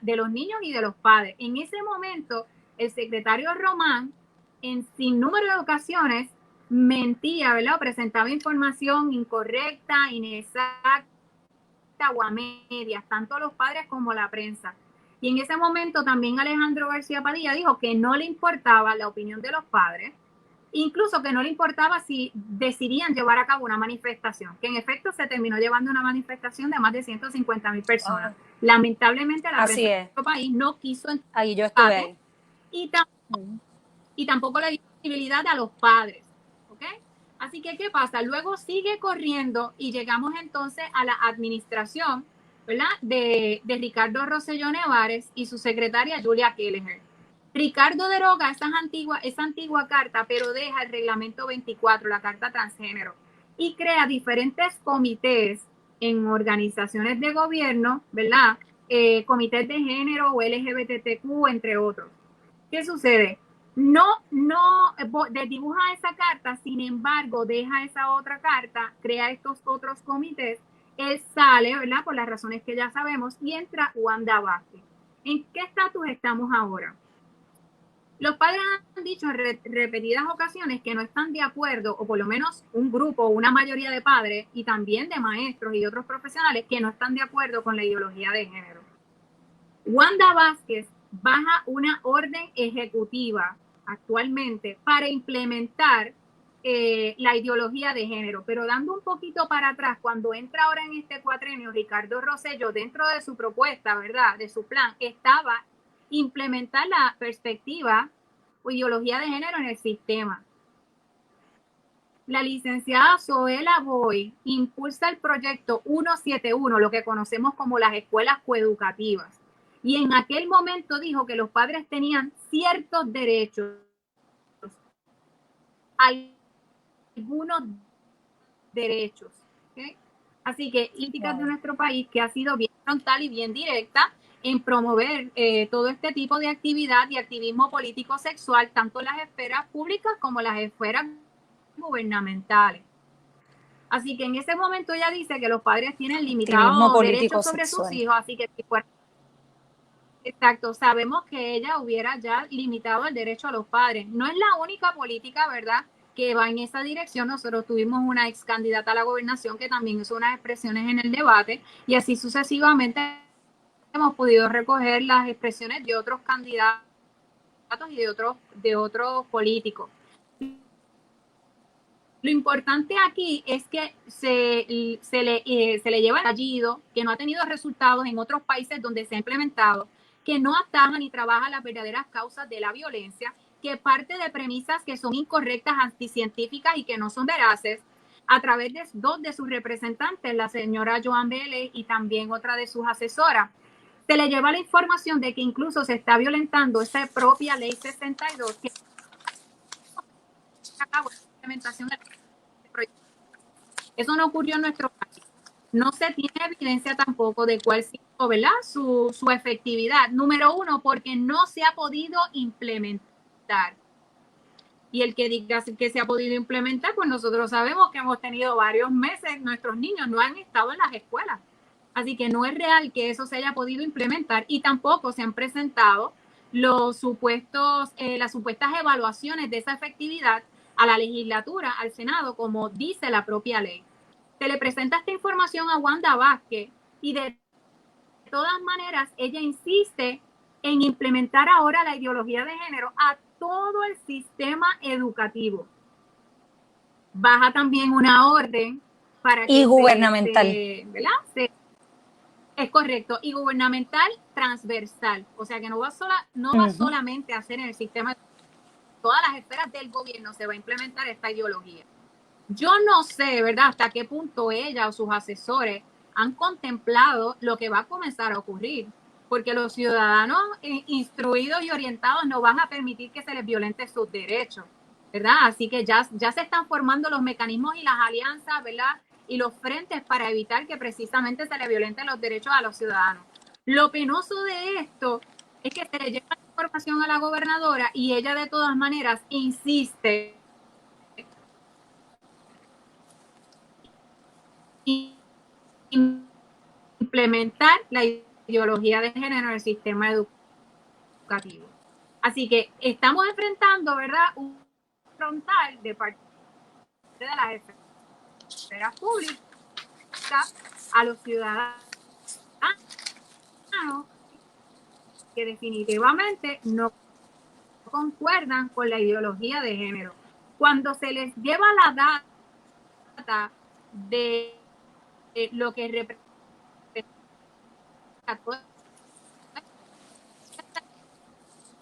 de los niños y de los padres. En ese momento, el secretario Román, en sinnúmero de ocasiones, mentía, ¿verdad?, o presentaba información incorrecta, inexacta o a medias, tanto los padres como la prensa. Y en ese momento también Alejandro García Padilla dijo que no le importaba la opinión de los padres, incluso que no le importaba si decidían llevar a cabo una manifestación, que en efecto se terminó llevando una manifestación de más de 150,000 personas. Lamentablemente la prensa de nuestro país no quiso ahí yo estuve ahí. Y tampoco le dio visibilidad a los padres. ¿Okay? Así que, ¿qué pasa? Luego sigue corriendo y llegamos entonces a la administración, ¿verdad?, de Ricardo Rosselló Nevares y su secretaria Julia Kelleher. Ricardo deroga esa antigua carta, pero deja el reglamento 24, la carta transgénero, y crea diferentes comités en organizaciones de gobierno, ¿verdad?, comités de género o LGBTQ, entre otros. ¿Qué sucede? No desdibuja esa carta, sin embargo, deja esa otra carta, crea estos otros comités, él sale, ¿verdad?, por las razones que ya sabemos, y entra Wanda Vázquez. ¿En qué estatus estamos ahora? Los padres han dicho en repetidas ocasiones que no están de acuerdo, o por lo menos un grupo, una mayoría de padres, y también de maestros y otros profesionales, que no están de acuerdo con la ideología de género. Wanda Vázquez baja una orden ejecutiva actualmente para implementar la ideología de género, pero dando un poquito para atrás, cuando entra ahora en este cuatrenio Ricardo Rosselló, dentro de su propuesta, ¿verdad?, de su plan, estaba implementar la perspectiva o ideología de género en el sistema. La licenciada Zoela Boy impulsa el proyecto 171, lo que conocemos como las escuelas coeducativas. Y en aquel momento dijo que los padres tenían ciertos derechos, algunos derechos. ¿Okay? Así que políticas de nuestro país que ha sido bien frontal y bien directa en promover todo este tipo de actividad y activismo político sexual, tanto en las esferas públicas como en las esferas gubernamentales. Así que en ese momento ella dice que los padres tienen limitados derechos sobre sus hijos, así que exacto, sabemos que ella hubiera ya limitado el derecho a los padres. No es la única política, ¿verdad?, que va en esa dirección. Nosotros tuvimos una ex candidata a la gobernación que también hizo unas expresiones en el debate y así sucesivamente hemos podido recoger las expresiones de otros candidatos y de otros políticos. Lo importante aquí es que se le lleva el apellido, que no ha tenido resultados en otros países donde se ha implementado, que no ataja ni trabaja las verdaderas causas de la violencia, que parte de premisas que son incorrectas, anticientíficas y que no son veraces, a través de dos de sus representantes, la señora Joan Vélez y también otra de sus asesoras. Se le lleva la información de que incluso se está violentando esa propia ley 62 que acabó la implementación del proyecto. Eso no ocurrió en nuestro país. No se tiene evidencia tampoco de cuál sido, ¿verdad?, su efectividad. Número uno, porque no se ha podido implementar. Y el que diga que se ha podido implementar, pues nosotros sabemos que hemos tenido varios meses, nuestros niños no han estado en las escuelas. Así que no es real que eso se haya podido implementar y tampoco se han presentado las supuestas evaluaciones de esa efectividad a la legislatura, al Senado, como dice la propia ley. Se le presenta esta información a Wanda Vázquez y de todas maneras ella insiste en implementar ahora la ideología de género a todo el sistema educativo. Baja también una orden para que gubernamental. Es correcto, y gubernamental transversal, o sea que no va solamente a hacer en el sistema, todas las esferas del gobierno se va a implementar esta ideología. Yo no sé, ¿verdad?, hasta qué punto ella o sus asesores han contemplado lo que va a comenzar a ocurrir, porque los ciudadanos instruidos y orientados no van a permitir que se les violente sus derechos, ¿verdad? Así que ya se están formando los mecanismos y las alianzas, ¿verdad?, y los frentes para evitar que precisamente se le violenten los derechos a los ciudadanos. Lo penoso de esto es que se le lleva la información a la gobernadora y ella de todas maneras insiste implementar la ideología de género en el sistema educativo. Así que estamos enfrentando, ¿verdad?, un frontal de parte de las esferas públicas a los ciudadanos que definitivamente no concuerdan con la ideología de género. Cuando se les lleva la data de lo que representa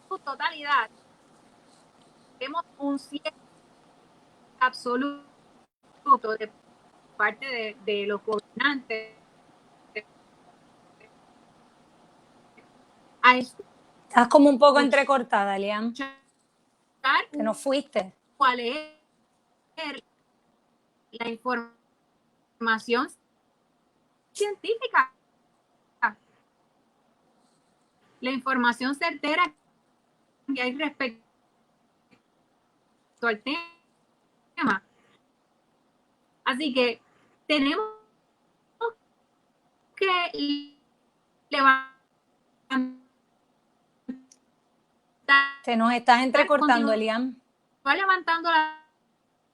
su totalidad, vemos un cierre absoluto de parte de los gobernantes a Estás como un poco entrecortada, Liam. Te nos fuiste. ¿Cuál es la información científica? La información certera que hay respecto al tema. Así que tenemos que levantar. Te nos estás entrecortando, Elian. Va levantando la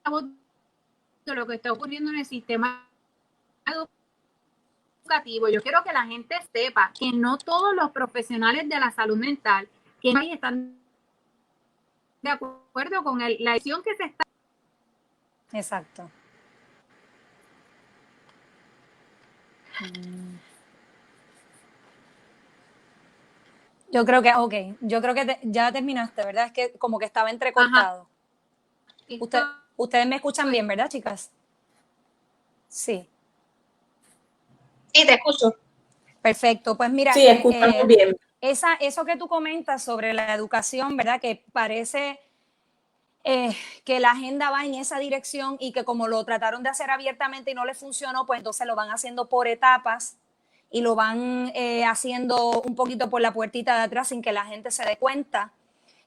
voz de lo que está ocurriendo en el sistema educativo. Yo quiero que la gente sepa que no todos los profesionales de la salud mental que están de acuerdo con la decisión que se está. Exacto. Yo creo que ya terminaste, ¿verdad? Es que como que estaba entrecortado. Ustedes me escuchan bien, ¿verdad, chicas? Sí. Sí, te escucho. Perfecto, pues mira, Sí, escuchamos bien. Eso que tú comentas sobre la educación, ¿verdad? Que parece que la agenda va en esa dirección y que como lo trataron de hacer abiertamente y no les funcionó, pues entonces lo van haciendo por etapas y lo van haciendo un poquito por la puertita de atrás sin que la gente se dé cuenta.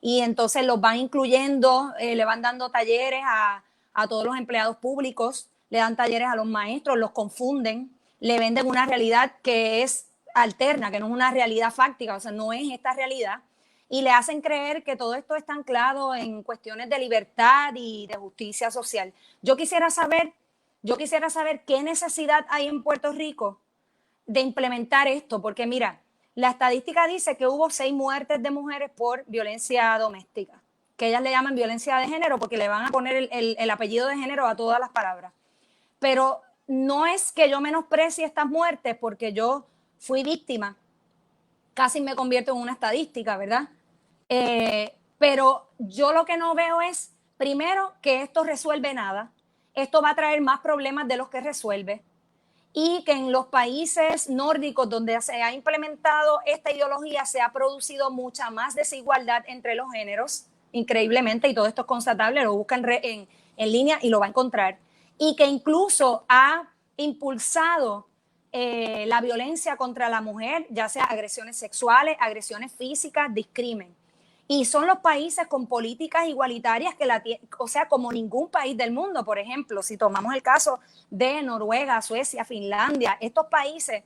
Y entonces los van incluyendo, le van dando talleres a todos los empleados públicos, le dan talleres a los maestros, los confunden, le venden una realidad que es alterna, que no es una realidad fáctica, o sea, no es esta realidad, y le hacen creer que todo esto está anclado en cuestiones de libertad y de justicia social. Yo quisiera saber qué necesidad hay en Puerto Rico de implementar esto, porque mira, la estadística dice que hubo 6 muertes de mujeres por violencia doméstica, que ellas le llaman violencia de género porque le van a poner el apellido de género a todas las palabras. Pero no es que yo menosprecie estas muertes porque yo fui víctima, casi me convierto en una estadística, ¿verdad? Pero yo lo que no veo es, primero, que esto resuelve nada, esto va a traer más problemas de los que resuelve, y que en los países nórdicos donde se ha implementado esta ideología se ha producido mucha más desigualdad entre los géneros, increíblemente, y todo esto es constatable, lo busca en línea y lo va a encontrar, y que incluso ha impulsado la violencia contra la mujer, ya sea agresiones sexuales, agresiones físicas, discrimen. Y son los países con políticas igualitarias o sea, como ningún país del mundo. Por ejemplo, si tomamos el caso de Noruega, Suecia, Finlandia, estos países,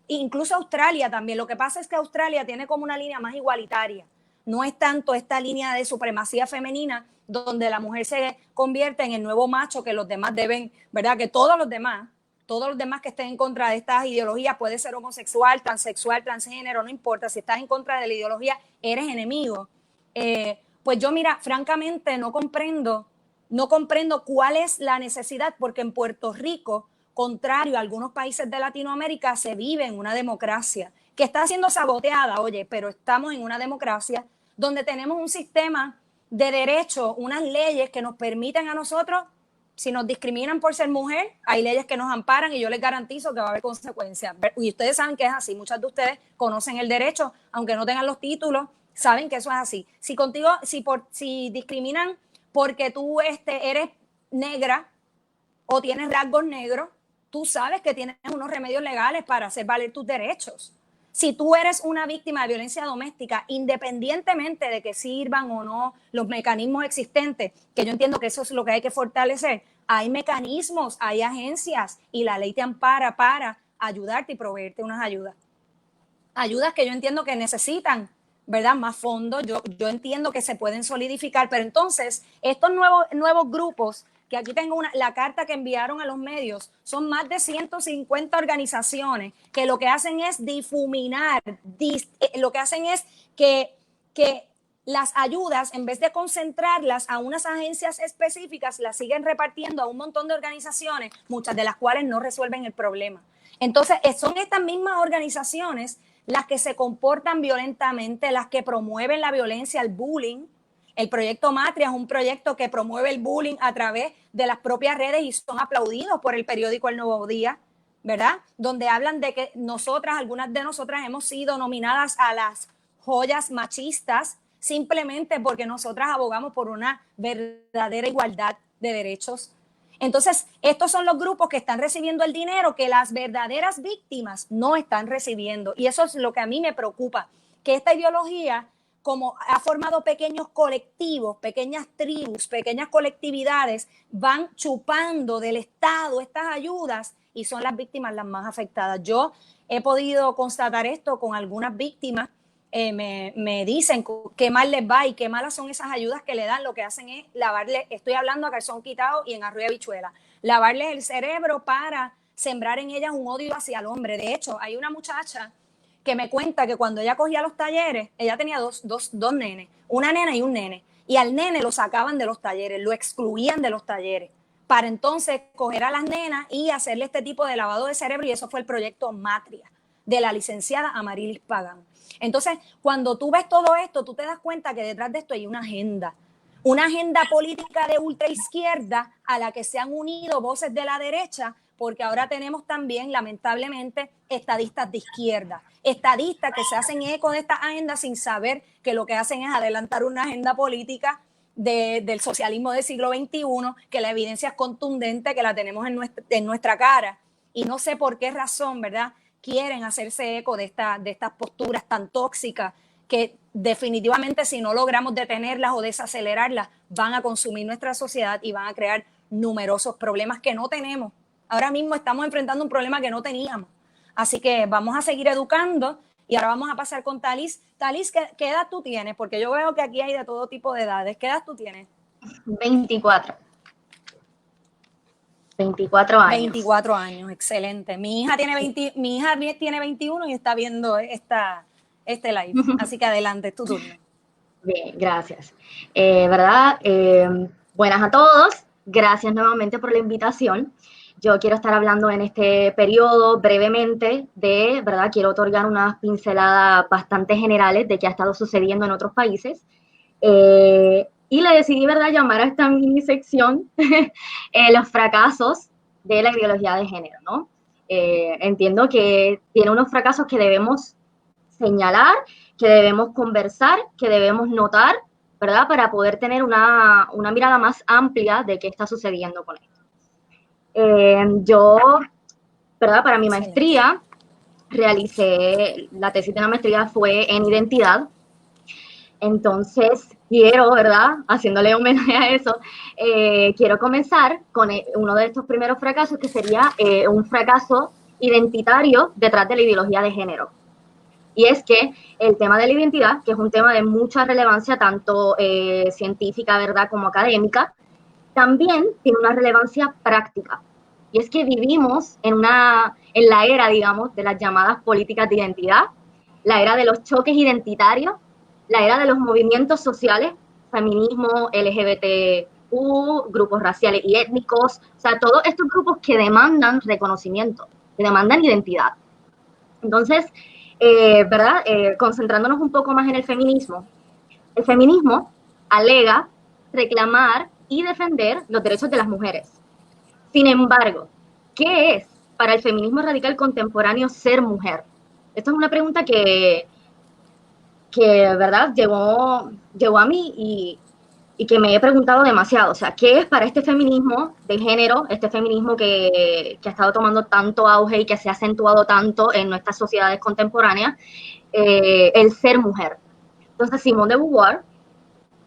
incluso Australia también. Lo que pasa es que Australia tiene como una línea más igualitaria. No es tanto esta línea de supremacía femenina donde la mujer se convierte en el nuevo macho que los demás deben, ¿verdad? Que todos los demás que estén en contra de estas ideologías, puede ser homosexual, transgénero, no importa, si estás en contra de la ideología, eres enemigo. Pues yo, mira, francamente no comprendo cuál es la necesidad, porque en Puerto Rico, contrario a algunos países de Latinoamérica, se vive en una democracia que está siendo saboteada, oye, pero estamos en una democracia donde tenemos un sistema de derechos, unas leyes que nos permiten a nosotros, si nos discriminan por ser mujer, hay leyes que nos amparan y yo les garantizo que va a haber consecuencias. Y ustedes saben que es así. Muchas de ustedes conocen el derecho, aunque no tengan los títulos, saben que eso es así. Si discriminan porque tú eres negra o tienes rasgos negros, tú sabes que tienes unos remedios legales para hacer valer tus derechos. Si tú eres una víctima de violencia doméstica, independientemente de que sirvan o no los mecanismos existentes, que yo entiendo que eso es lo que hay que fortalecer, hay mecanismos, hay agencias y la ley te ampara para ayudarte y proveerte unas ayudas. Ayudas que yo entiendo que necesitan, ¿verdad? Más fondos, yo entiendo que se pueden solidificar, pero entonces estos nuevos grupos, que aquí tengo la carta que enviaron a los medios, son más de 150 organizaciones que lo que hacen es difuminar, lo que hacen es que las ayudas, en vez de concentrarlas a unas agencias específicas, las siguen repartiendo a un montón de organizaciones, muchas de las cuales no resuelven el problema. Entonces, son estas mismas organizaciones las que se comportan violentamente, las que promueven la violencia, el bullying. El proyecto Matria es un proyecto que promueve el bullying a través de las propias redes y son aplaudidos por el periódico El Nuevo Día, ¿verdad? Donde hablan de que algunas de nosotras hemos sido nominadas a las joyas machistas simplemente porque nosotras abogamos por una verdadera igualdad de derechos. Entonces, estos son los grupos que están recibiendo el dinero que las verdaderas víctimas no están recibiendo. Y eso es lo que a mí me preocupa, que esta ideología, como ha formado pequeños colectivos, pequeñas tribus, pequeñas colectividades, van chupando del Estado estas ayudas y son las víctimas las más afectadas. Yo he podido constatar esto con algunas víctimas. Me dicen qué mal les va y qué malas son esas ayudas que le dan. Lo que hacen es lavarle, estoy hablando a calzón quitado y en arroz y habichuela, lavarles el cerebro para sembrar en ellas un odio hacia el hombre. De hecho, hay una muchacha que me cuenta que cuando ella cogía los talleres, ella tenía dos nenes, una nena y un nene, y al nene lo sacaban de los talleres, lo excluían de los talleres, para entonces coger a las nenas y hacerle este tipo de lavado de cerebro, y eso fue el proyecto Matria, de la licenciada Amarilis Pagán. Entonces, cuando tú ves todo esto, tú te das cuenta que detrás de esto hay una agenda política de ultraizquierda a la que se han unido voces de la derecha, porque ahora tenemos también, lamentablemente, estadistas de izquierda, estadistas que se hacen eco de esta agenda sin saber que lo que hacen es adelantar una agenda política del socialismo del siglo XXI, que la evidencia es contundente, que la tenemos en nuestra cara, y no sé por qué razón, ¿verdad?, quieren hacerse eco de estas posturas tan tóxicas que definitivamente, si no logramos detenerlas o desacelerarlas, van a consumir nuestra sociedad y van a crear numerosos problemas que no tenemos. Ahora mismo estamos enfrentando un problema que no teníamos. Así que vamos a seguir educando y ahora vamos a pasar con Talis. Talis, ¿qué edad tú tienes? Porque yo veo que aquí hay de todo tipo de edades. ¿Qué edad tú tienes? 24. 24 años. 24 años, excelente. Mi hija tiene 21 y está viendo este live. Así que adelante, es tu turno. Bien, gracias. ¿Verdad? Buenas a todos. Gracias nuevamente por la invitación. Yo quiero estar hablando en este periodo brevemente ¿verdad? Quiero otorgar unas pinceladas bastante generales de qué ha estado sucediendo en otros países. Y le decidí, ¿verdad?, llamar a esta mini sección los fracasos de la ideología de género, ¿no? Entiendo que tiene unos fracasos que debemos señalar, que debemos conversar, que debemos notar, ¿verdad?, para poder tener una mirada más amplia de qué está sucediendo con esto. Yo, ¿verdad?, para mi maestría, realicé, la tesis de la maestría fue en identidad. Entonces, quiero, ¿verdad?, haciéndole homenaje a eso, quiero comenzar con uno de estos primeros fracasos, que sería un fracaso identitario detrás de la ideología de género. Y es que el tema de la identidad, que es un tema de mucha relevancia, tanto científica, ¿verdad?, como académica, también tiene una relevancia práctica. Y es que vivimos en la era, digamos, de las llamadas políticas de identidad, la era de los choques identitarios, la era de los movimientos sociales, feminismo, LGBTQ, grupos raciales y étnicos, o sea, todos estos grupos que demandan reconocimiento, que demandan identidad. Entonces, ¿verdad? Concentrándonos un poco más en el feminismo alega reclamar y defender los derechos de las mujeres. Sin embargo, ¿qué es para el feminismo radical contemporáneo ser mujer? Esta es una pregunta que ¿verdad?, llegó a mí y que me he preguntado demasiado. O sea, ¿qué es para este feminismo de género, este feminismo que ha estado tomando tanto auge y que se ha acentuado tanto en nuestras sociedades contemporáneas, el ser mujer? Entonces, Simone de Beauvoir,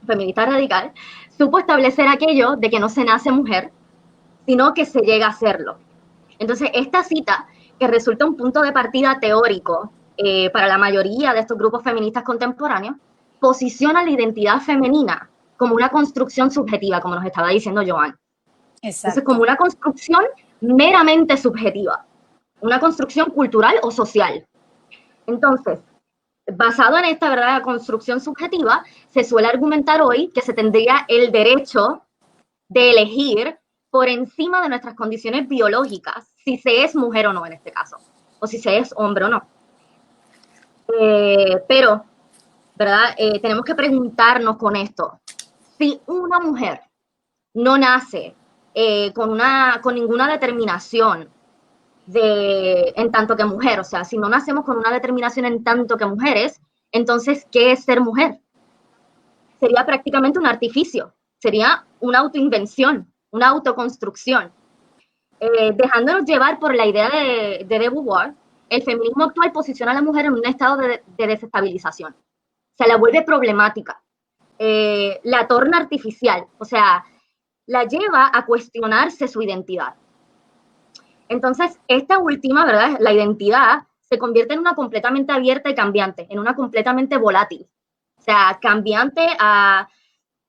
feminista radical, supo establecer aquello de que no se nace mujer, sino que se llega a serlo. Entonces, esta cita, que resulta un punto de partida teórico para la mayoría de estos grupos feministas contemporáneos, posiciona la identidad femenina como una construcción subjetiva, como nos estaba diciendo Joan. Exacto. Entonces, como una construcción meramente subjetiva, una construcción cultural o social. Entonces, basado en esta, ¿verdad?, construcción subjetiva, se suele argumentar hoy que se tendría el derecho de elegir por encima de nuestras condiciones biológicas, si se es mujer o no en este caso, o si se es hombre o no. Pero, ¿verdad?, tenemos que preguntarnos con esto. Si una mujer no nace con ninguna determinación en tanto que mujer, o sea, si no nacemos con una determinación en tanto que mujeres, entonces, ¿qué es ser mujer? Sería prácticamente un artificio, sería una autoinvención, una autoconstrucción. Dejándonos llevar por la idea de Beauvoir, el feminismo actual posiciona a la mujer en un estado de desestabilización. Se la vuelve problemática, la torna artificial, o sea, la lleva a cuestionarse su identidad. Entonces, esta última, ¿verdad?, la identidad, se convierte en una completamente abierta y cambiante, en una completamente volátil. O sea, cambiante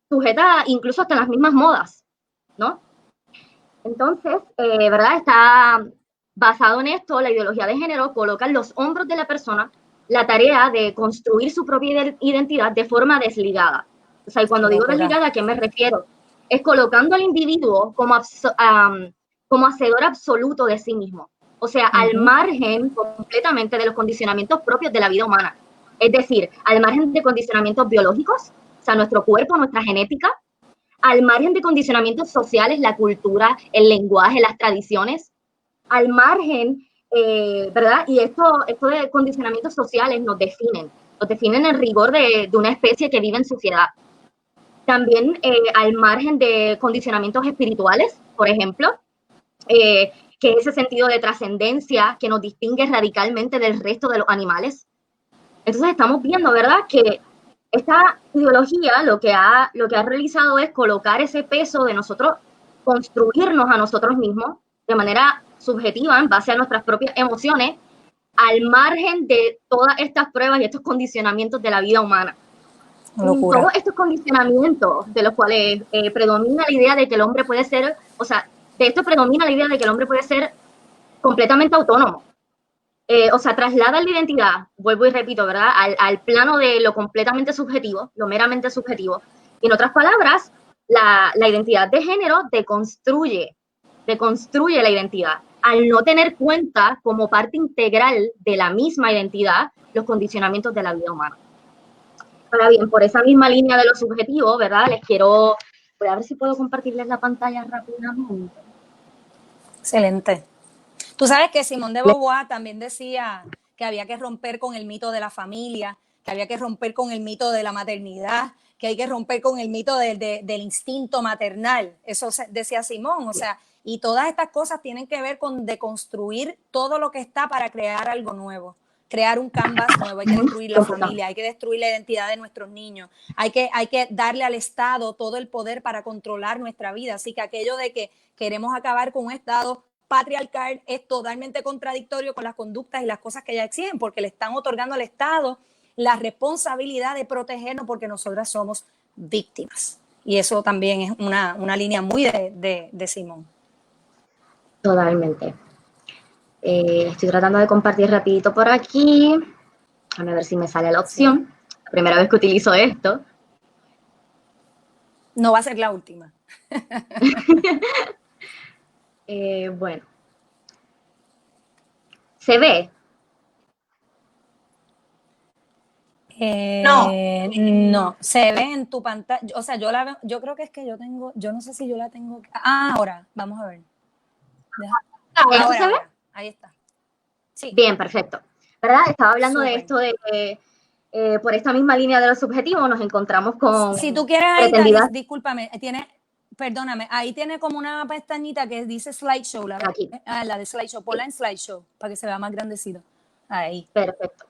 sujeta incluso hasta las mismas modas, ¿no? Entonces, ¿verdad?, está basado en esto, la ideología de género coloca en los hombros de la persona la tarea de construir su propia identidad de forma desligada. O sea, y cuando digo desligada, ¿a qué me refiero? Es colocando al individuo como hacedor absoluto de sí mismo. O sea, al margen completamente de los condicionamientos propios de la vida humana. Es decir, al margen de condicionamientos biológicos, o sea, nuestro cuerpo, nuestra genética, al margen de condicionamientos sociales, la cultura, el lenguaje, las tradiciones, al margen, ¿verdad? Y esto de condicionamientos sociales nos definen en rigor de una especie que vive en sociedad. También al margen de condicionamientos espirituales, por ejemplo, que es ese sentido de trascendencia que nos distingue radicalmente del resto de los animales. Entonces estamos viendo, ¿verdad?, que esta ideología lo que ha realizado es colocar ese peso de nosotros construirnos a nosotros mismos de manera subjetiva, en base a nuestras propias emociones, al margen de todas estas pruebas y estos condicionamientos de la vida humana. Locura. Todos estos condicionamientos de los cuales predomina la idea de que el hombre puede ser, o sea, de esto predomina la idea de que el hombre puede ser completamente autónomo. O sea, traslada la identidad, vuelvo y repito, ¿verdad?, al plano de lo completamente subjetivo, lo meramente subjetivo. Y en otras palabras, la identidad de género deconstruye la identidad, al no tener cuenta como parte integral de la misma identidad los condicionamientos de la vida humana. Ahora bien, por esa misma línea de lo subjetivo, ¿verdad?, voy a ver si puedo compartirles la pantalla rápidamente. Excelente. Tú sabes que Simone de Beauvoir también decía que había que romper con el mito de la familia, que había que romper con el mito de la maternidad, que hay que romper con el mito del instinto maternal. Eso decía Simone, o sea, y todas estas cosas tienen que ver con deconstruir todo lo que está para crear algo nuevo, crear un canvas nuevo. Hay que destruir la familia, hay que destruir la identidad de nuestros niños, hay que darle al Estado todo el poder para controlar nuestra vida. Así que aquello de que queremos acabar con un Estado patriarcal es totalmente contradictorio con las conductas y las cosas que ya exigen, porque le están otorgando al Estado la responsabilidad de protegernos porque nosotras somos víctimas. Y eso también es una línea muy de Simone. Totalmente. Estoy tratando de compartir rapidito por aquí. A ver si me sale la opción. La primera vez que utilizo esto. No va a ser la última. Bueno. ¿Se ve? No, se ve en tu pantalla. O sea, yo creo que es que yo tengo, yo no sé si yo la tengo. Ahora, vamos a ver. ¿Esto se ve? Ahí está. Sí. Bien, perfecto. ¿Verdad? Estaba hablando de esto de que por esta misma línea de los subjetivos nos encontramos con... Si tú quieres, ahí está, discúlpame, perdóname, ahí tiene como una pestañita que dice slideshow, la de slideshow, ponla en slideshow para que se vea más grandecito. Ahí. Perfecto.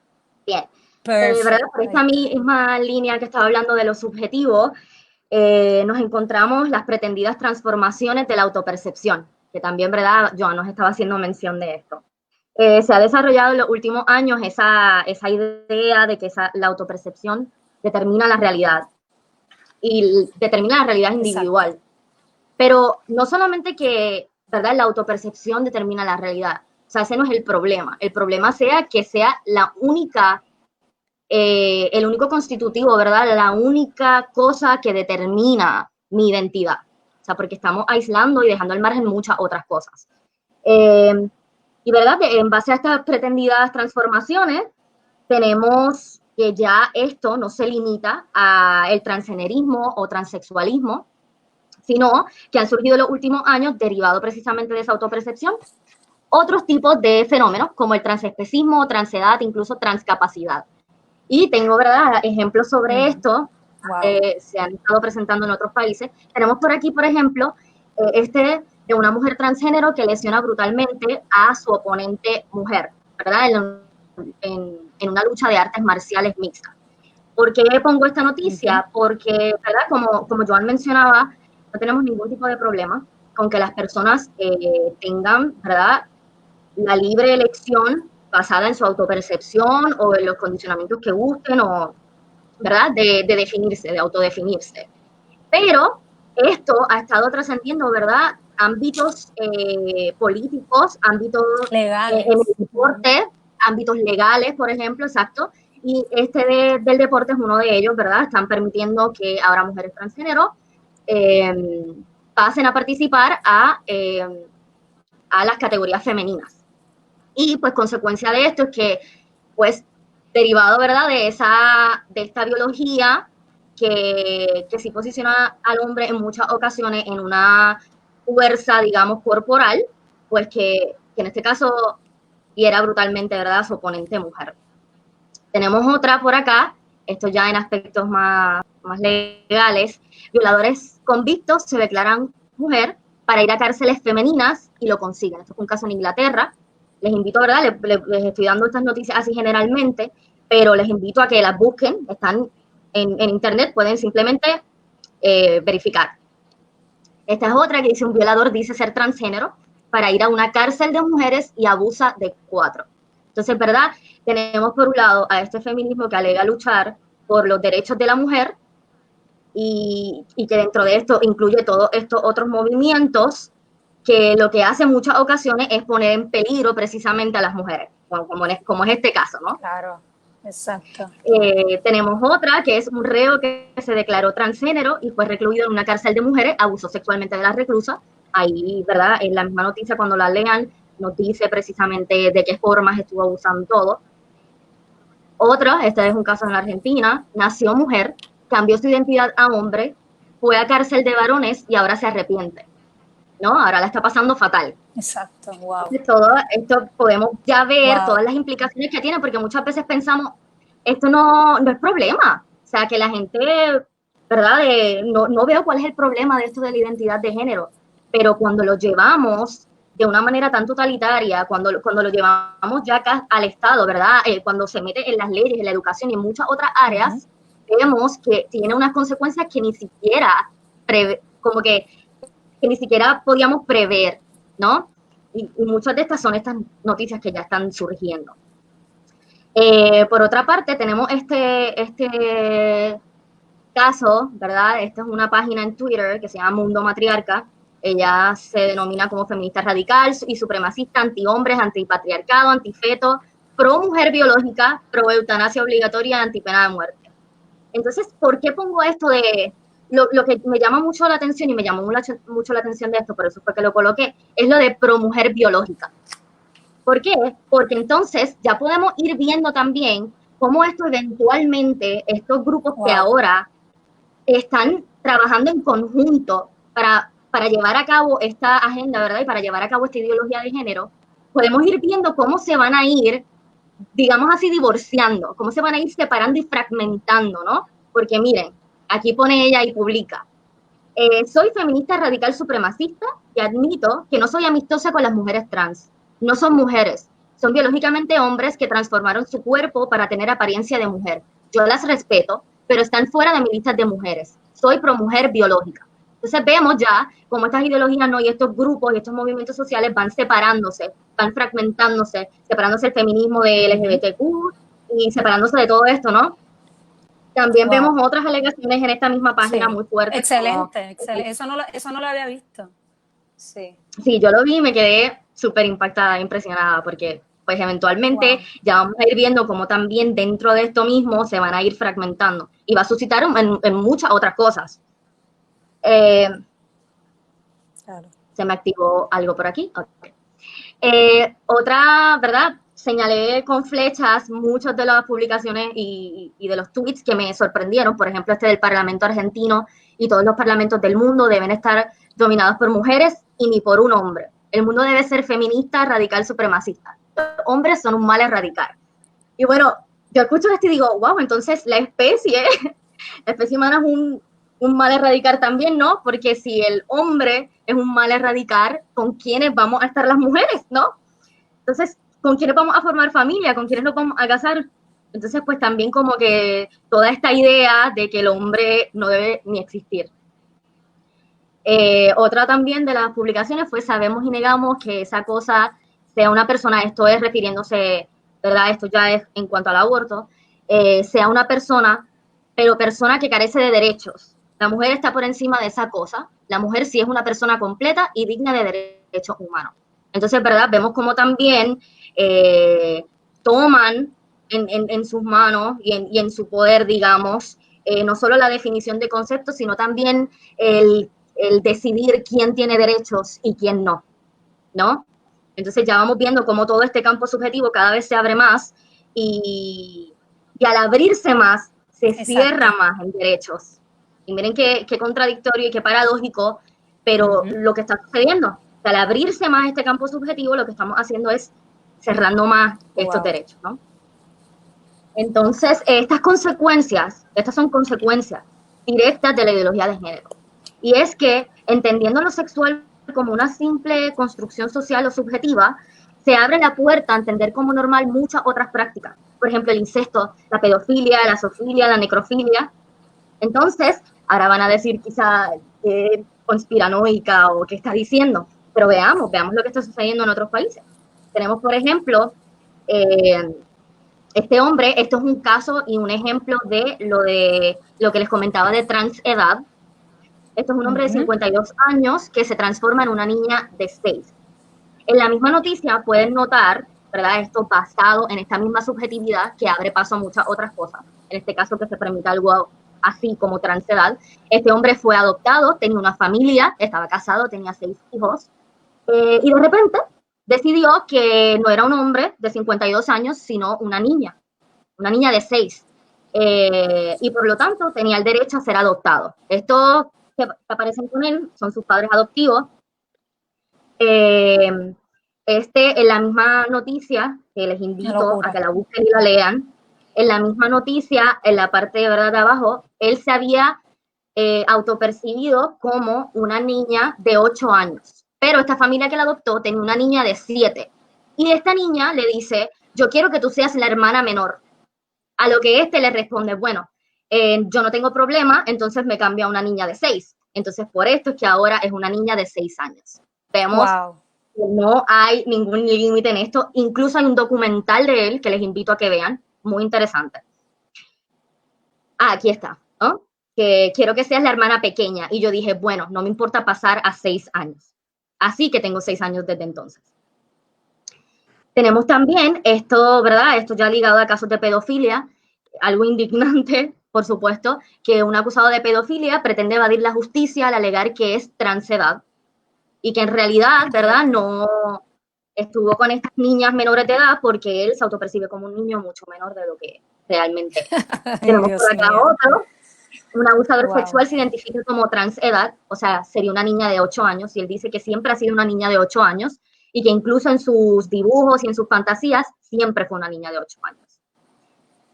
Bien. ¿Verdad? Por esta misma línea que estaba hablando de los subjetivos, nos encontramos las pretendidas transformaciones de la autopercepción, que también, ¿verdad?, Joan nos estaba haciendo mención de esto. Se ha desarrollado en los últimos años esa idea de que la autopercepción determina la realidad y determina la realidad individual. Exacto. Pero no solamente que, ¿verdad?, la autopercepción determina la realidad. O sea, ese no es el problema. El problema que sea la única, el único constitutivo, ¿verdad?, la única cosa que determina mi identidad. O sea, porque estamos aislando y dejando al margen muchas otras cosas. Y, ¿verdad?, en base a estas pretendidas transformaciones, tenemos que ya esto no se limita al transgenerismo o transexualismo, sino que han surgido en los últimos años, derivado precisamente de esa autopercepción, otros tipos de fenómenos como el transespecismo, transedad, incluso transcapacidad. Y tengo, ¿verdad?, ejemplos sobre esto, se han estado presentando en otros países. Tenemos por aquí, por ejemplo, de una mujer transgénero que lesiona brutalmente a su oponente mujer, ¿verdad?, en una lucha de artes marciales mixtas. ¿Por qué pongo esta noticia? Porque, ¿verdad?, como Joan mencionaba, no tenemos ningún tipo de problema con que las personas tengan, ¿verdad?, la libre elección basada en su autopercepción o en los condicionamientos que gusten, o, ¿verdad?, de definirse, de autodefinirse. Pero esto ha estado trascendiendo, ¿verdad?, ámbitos políticos, ámbitos legales, en el deporte, ámbitos legales, por ejemplo, exacto. Y del deporte es uno de ellos, ¿verdad? Están permitiendo que ahora mujeres transgénero pasen a participar a las categorías femeninas. Y pues consecuencia de esto es que pues derivado, ¿verdad?, de esta biología que sí posiciona al hombre en muchas ocasiones en una fuerza, digamos, corporal, pues que en este caso hiera brutalmente, ¿verdad?, a su oponente mujer. Tenemos otra por acá, esto ya en aspectos más legales. Violadores convictos se declaran mujer para ir a cárceles femeninas y lo consiguen. Esto es un caso en Inglaterra. Les invito, ¿verdad? Les estoy dando estas noticias así generalmente, pero les invito a que las busquen. Están en internet, pueden simplemente verificar. Esta es otra que dice: un violador dice ser transgénero para ir a una cárcel de mujeres y abusa de 4. Entonces, ¿verdad? Tenemos por un lado a este feminismo que alega luchar por los derechos de la mujer y que dentro de esto incluye todos estos otros movimientos que lo que hace en muchas ocasiones es poner en peligro precisamente a las mujeres, como es este caso, ¿no? Claro, exacto. Tenemos otra que es un reo que se declaró transgénero y fue recluido en una cárcel de mujeres, abusó sexualmente de la reclusa. Ahí, ¿verdad? En la misma noticia, cuando la lean, nos dice precisamente de qué formas estuvo abusando todo. Otra, este es un caso en la Argentina, nació mujer, cambió su identidad a hombre, fue a cárcel de varones y ahora se arrepiente, ¿no? Ahora la está pasando fatal. Exacto, wow. Entonces, todo esto podemos ya ver todas las implicaciones que tiene, porque muchas veces pensamos, esto no es problema. O sea, que la gente, ¿verdad? No veo cuál es el problema de esto de la identidad de género, pero cuando lo llevamos de una manera tan totalitaria, cuando lo llevamos ya acá al Estado, ¿verdad? Cuando se mete en las leyes, en la educación y en muchas otras áreas, vemos que tiene unas consecuencias que ni siquiera, que ni siquiera podíamos prever, ¿no? Y muchas de estas son estas noticias que ya están surgiendo. Por otra parte, tenemos este caso, ¿verdad? Esta es una página en Twitter que se llama Mundo Matriarca. Ella se denomina como feminista radical y supremacista, anti-hombres, antipatriarcado, antifeto, pro mujer biológica, pro eutanasia obligatoria, antipena de muerte. Entonces, ¿por qué pongo esto de lo que me llama mucho la atención y me llamó mucho la atención de esto, por eso fue que lo coloqué, es lo de pro mujer biológica? ¿Por qué? Porque entonces ya podemos ir viendo también cómo esto eventualmente, estos grupos que ahora están trabajando en conjunto para llevar a cabo esta agenda, ¿verdad? Y para llevar a cabo esta ideología de género, podemos ir viendo cómo se van a ir, digamos así, divorciando, cómo se van a ir separando y fragmentando, ¿no? Porque miren, aquí pone ella y publica: soy feminista radical supremacista y admito que no soy amistosa con las mujeres trans. No son mujeres, son biológicamente hombres que transformaron su cuerpo para tener apariencia de mujer. Yo las respeto, pero están fuera de mi lista de mujeres. Soy pro mujer biológica. Entonces vemos ya cómo estas ideologías, ¿no?, y estos grupos y estos movimientos sociales van separándose, van fragmentándose, separándose el feminismo de LGBTQ y separándose de todo esto, ¿no? También vemos otras alegaciones en esta misma página muy fuertes. Excelente, excelente. Eso no lo había visto. Sí. Sí, yo lo vi y me quedé súper impactada, impresionada, porque pues eventualmente ya vamos a ir viendo cómo también dentro de esto mismo se van a ir fragmentando y va a suscitar en muchas otras cosas. Claro. Se me activó algo por aquí. Okay. Otra, ¿verdad? Señalé con flechas muchas de las publicaciones y de los tweets que me sorprendieron. Por ejemplo, este del Parlamento argentino: y todos los parlamentos del mundo deben estar dominados por mujeres y ni por un hombre. El mundo debe ser feminista, radical, supremacista. Los hombres son un mal a erradicar. Y bueno, yo escucho esto y digo, wow, entonces la especie humana es un mal a erradicar también, ¿no? Porque si el hombre es un mal a erradicar, ¿con quiénes vamos a estar las mujeres, no? Entonces, ¿con quiénes vamos a formar familia? ¿Con quiénes nos vamos a casar? Entonces, pues también como que toda esta idea de que el hombre no debe ni existir. Otra también de las publicaciones fue: sabemos y negamos que esa cosa sea una persona, esto es refiriéndose, ¿verdad? Esto ya es en cuanto al aborto, sea una persona, pero persona que carece de derechos. La mujer está por encima de esa cosa. La mujer sí es una persona completa y digna de derechos humanos. Entonces, ¿verdad? Vemos como también toman en sus manos y en su poder, digamos, no solo la definición de conceptos, sino también el decidir quién tiene derechos y quién no, ¿no? Entonces ya vamos viendo cómo todo este campo subjetivo cada vez se abre más y y al abrirse más, se Exacto. cierra más en derechos. Y miren qué contradictorio y qué paradójico, pero lo que está sucediendo, al abrirse más este campo subjetivo, lo que estamos haciendo es cerrando más estos derechos, ¿no? Entonces, estas son consecuencias directas de la ideología de género. Y es que, entendiendo lo sexual como una simple construcción social o subjetiva, se abre la puerta a entender como normal muchas otras prácticas. Por ejemplo, el incesto, la pedofilia, la zoofilia, la necrofilia. Entonces, ahora van a decir quizá que conspiranoica o qué está diciendo, pero veamos lo que está sucediendo en otros países. Tenemos, por ejemplo, este hombre, esto es un caso y un ejemplo de lo que les comentaba de transedad. Esto es un hombre de 52 años que se transforma en una niña de 6. En la misma noticia pueden notar, ¿verdad? Esto basado en esta misma subjetividad que abre paso a muchas otras cosas. En este caso que se permita algo así como transedad. Este hombre fue adoptado, tenía una familia, estaba casado, tenía 6 hijos, y de repente decidió que no era un hombre de 52 años, sino una niña de 6. Y por lo tanto tenía el derecho a ser adoptado. Estos que aparecen con él son sus padres adoptivos. En la misma noticia, que les invito a que la busquen y la lean, en la misma noticia, en la parte de verdad de abajo, él se había autopercibido como una niña de 8 años. Pero esta familia que la adoptó tenía una niña de 7. Y esta niña le dice, yo quiero que tú seas la hermana menor. A lo que le responde, bueno, yo no tengo problema, entonces me cambia a una niña de 6. Entonces, por esto es que ahora es una niña de 6 años. Vemos que no hay ningún límite en esto. Incluso hay un documental de él que les invito a que vean, muy interesante. Aquí está, ¿no? Que quiero que seas la hermana pequeña. Y yo dije, bueno, no me importa pasar a 6 años. Así que tengo 6 años desde entonces. Tenemos también esto, ¿verdad? Esto ya ligado a casos de pedofilia, algo indignante, por supuesto, que un acusado de pedofilia pretende evadir la justicia al alegar que es transedad y que en realidad, ¿verdad?, no estuvo con estas niñas menores de edad porque él se autopercibe como un niño mucho menor de lo que realmente es. Tenemos por acá otro. Un abusador sexual se identifica como transedad, o sea, sería una niña de 8 años, y él dice que siempre ha sido una niña de 8 años, y que incluso en sus dibujos y en sus fantasías siempre fue una niña de 8 años.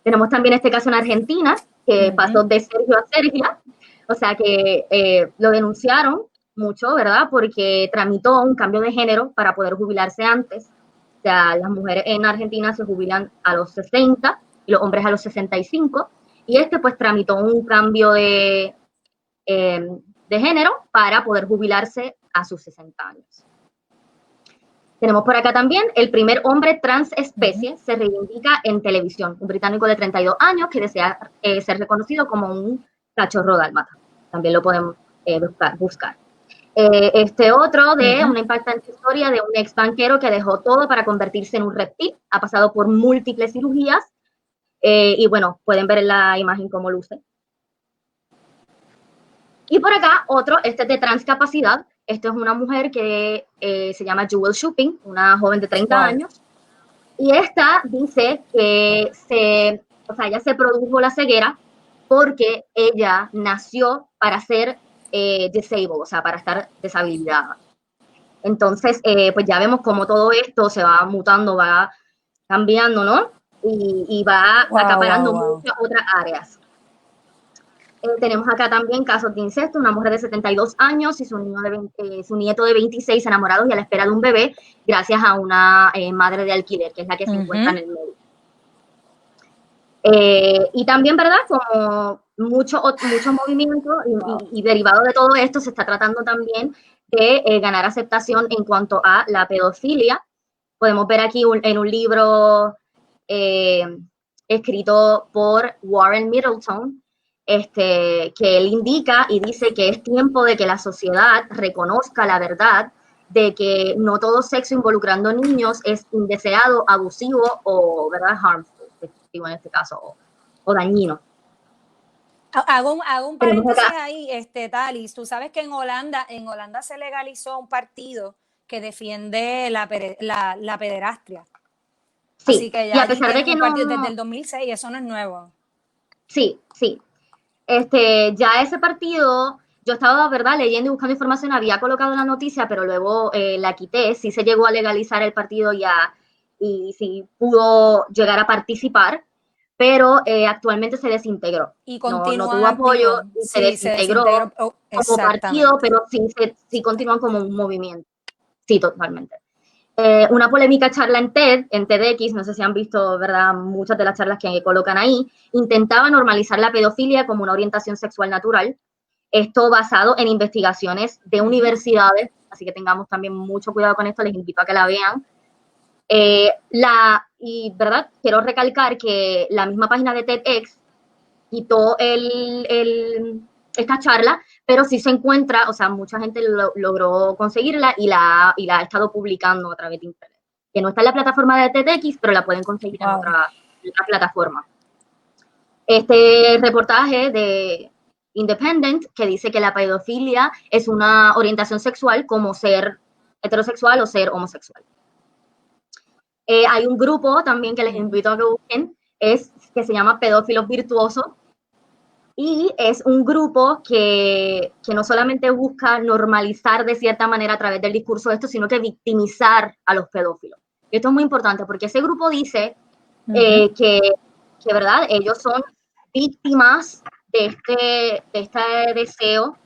Tenemos también este caso en Argentina, que pasó de Sergio a Sergia, o sea que lo denunciaron mucho, ¿verdad? Porque tramitó un cambio de género para poder jubilarse antes. O sea, las mujeres en Argentina se jubilan a los 60 y los hombres a los 65, y pues tramitó un cambio de género para poder jubilarse a sus 60 años. Tenemos por acá también el primer hombre transespecie, se reivindica en televisión, un británico de 32 años que desea ser reconocido como un cachorro dálmata. También lo podemos buscar. Este otro de una impactante historia de un ex banquero que dejó todo para convertirse en un reptil, ha pasado por múltiples cirugías, y bueno, pueden ver en la imagen cómo luce. Y por acá otro, este es de transcapacidad. Esto es una mujer que se llama Jewel Shopping, una joven de 30 años. Y esta dice que ella se produjo la ceguera porque ella nació para ser disabled, o sea, para estar deshabilitada. Entonces, pues ya vemos cómo todo esto se va mutando, va cambiando, ¿no? Y va acaparando muchas otras áreas. Tenemos acá también casos de incesto, una mujer de 72 años y su nieto de 26 enamorados y a la espera de un bebé gracias a una madre de alquiler, que es la que se encuentra en el medio. Y también, ¿verdad? Como muchos movimientos y derivado de todo esto, se está tratando también de ganar aceptación en cuanto a la pedofilia. Podemos ver aquí en un libro escrito por Warren Middleton, que él indica y dice que es tiempo de que la sociedad reconozca la verdad de que no todo sexo involucrando niños es indeseado, abusivo o, ¿verdad?, harmful, en este caso, o dañino. Hago un paréntesis ahí, Talis. Tú sabes que en Holanda se legalizó un partido que defiende la pederastria. Sí, así que ya y a pesar de que tienen un no... partido desde el 2006, eso no es nuevo. Sí, sí. Ya ese partido, yo estaba, ¿verdad?, leyendo y buscando información, había colocado la noticia, pero luego la quité. Sí se llegó a legalizar el partido y sí pudo llegar a participar, pero actualmente se desintegró. Y No continúan tuvo apoyo activos. y se Sí, se desintegró desintegró. como partido, Exactamente. pero sí continúan como un movimiento. Sí, totalmente. Una polémica charla en TEDx, no sé si han visto, ¿verdad?, muchas de las charlas que colocan ahí, intentaba normalizar la pedofilia como una orientación sexual natural. Esto basado en investigaciones de universidades, así que tengamos también mucho cuidado con esto, les invito a que la vean. ¿Verdad? Quiero recalcar que la misma página de TEDx quitó esta charla, pero sí se encuentra, o sea, mucha gente logró conseguirla y la ha estado publicando a través de internet. Que no está en la plataforma de TEDx, pero la pueden conseguir en otra plataforma. Este reportaje de Independent que dice que la pedofilia es una orientación sexual como ser heterosexual o ser homosexual. Hay un grupo también que les invito a que busquen, que se llama Pedófilos Virtuosos, y es un grupo que no solamente busca normalizar de cierta manera a través del discurso esto, sino que victimizar a los pedófilos. Esto es muy importante porque ese grupo dice que, ¿verdad?, ellos son víctimas de este deseo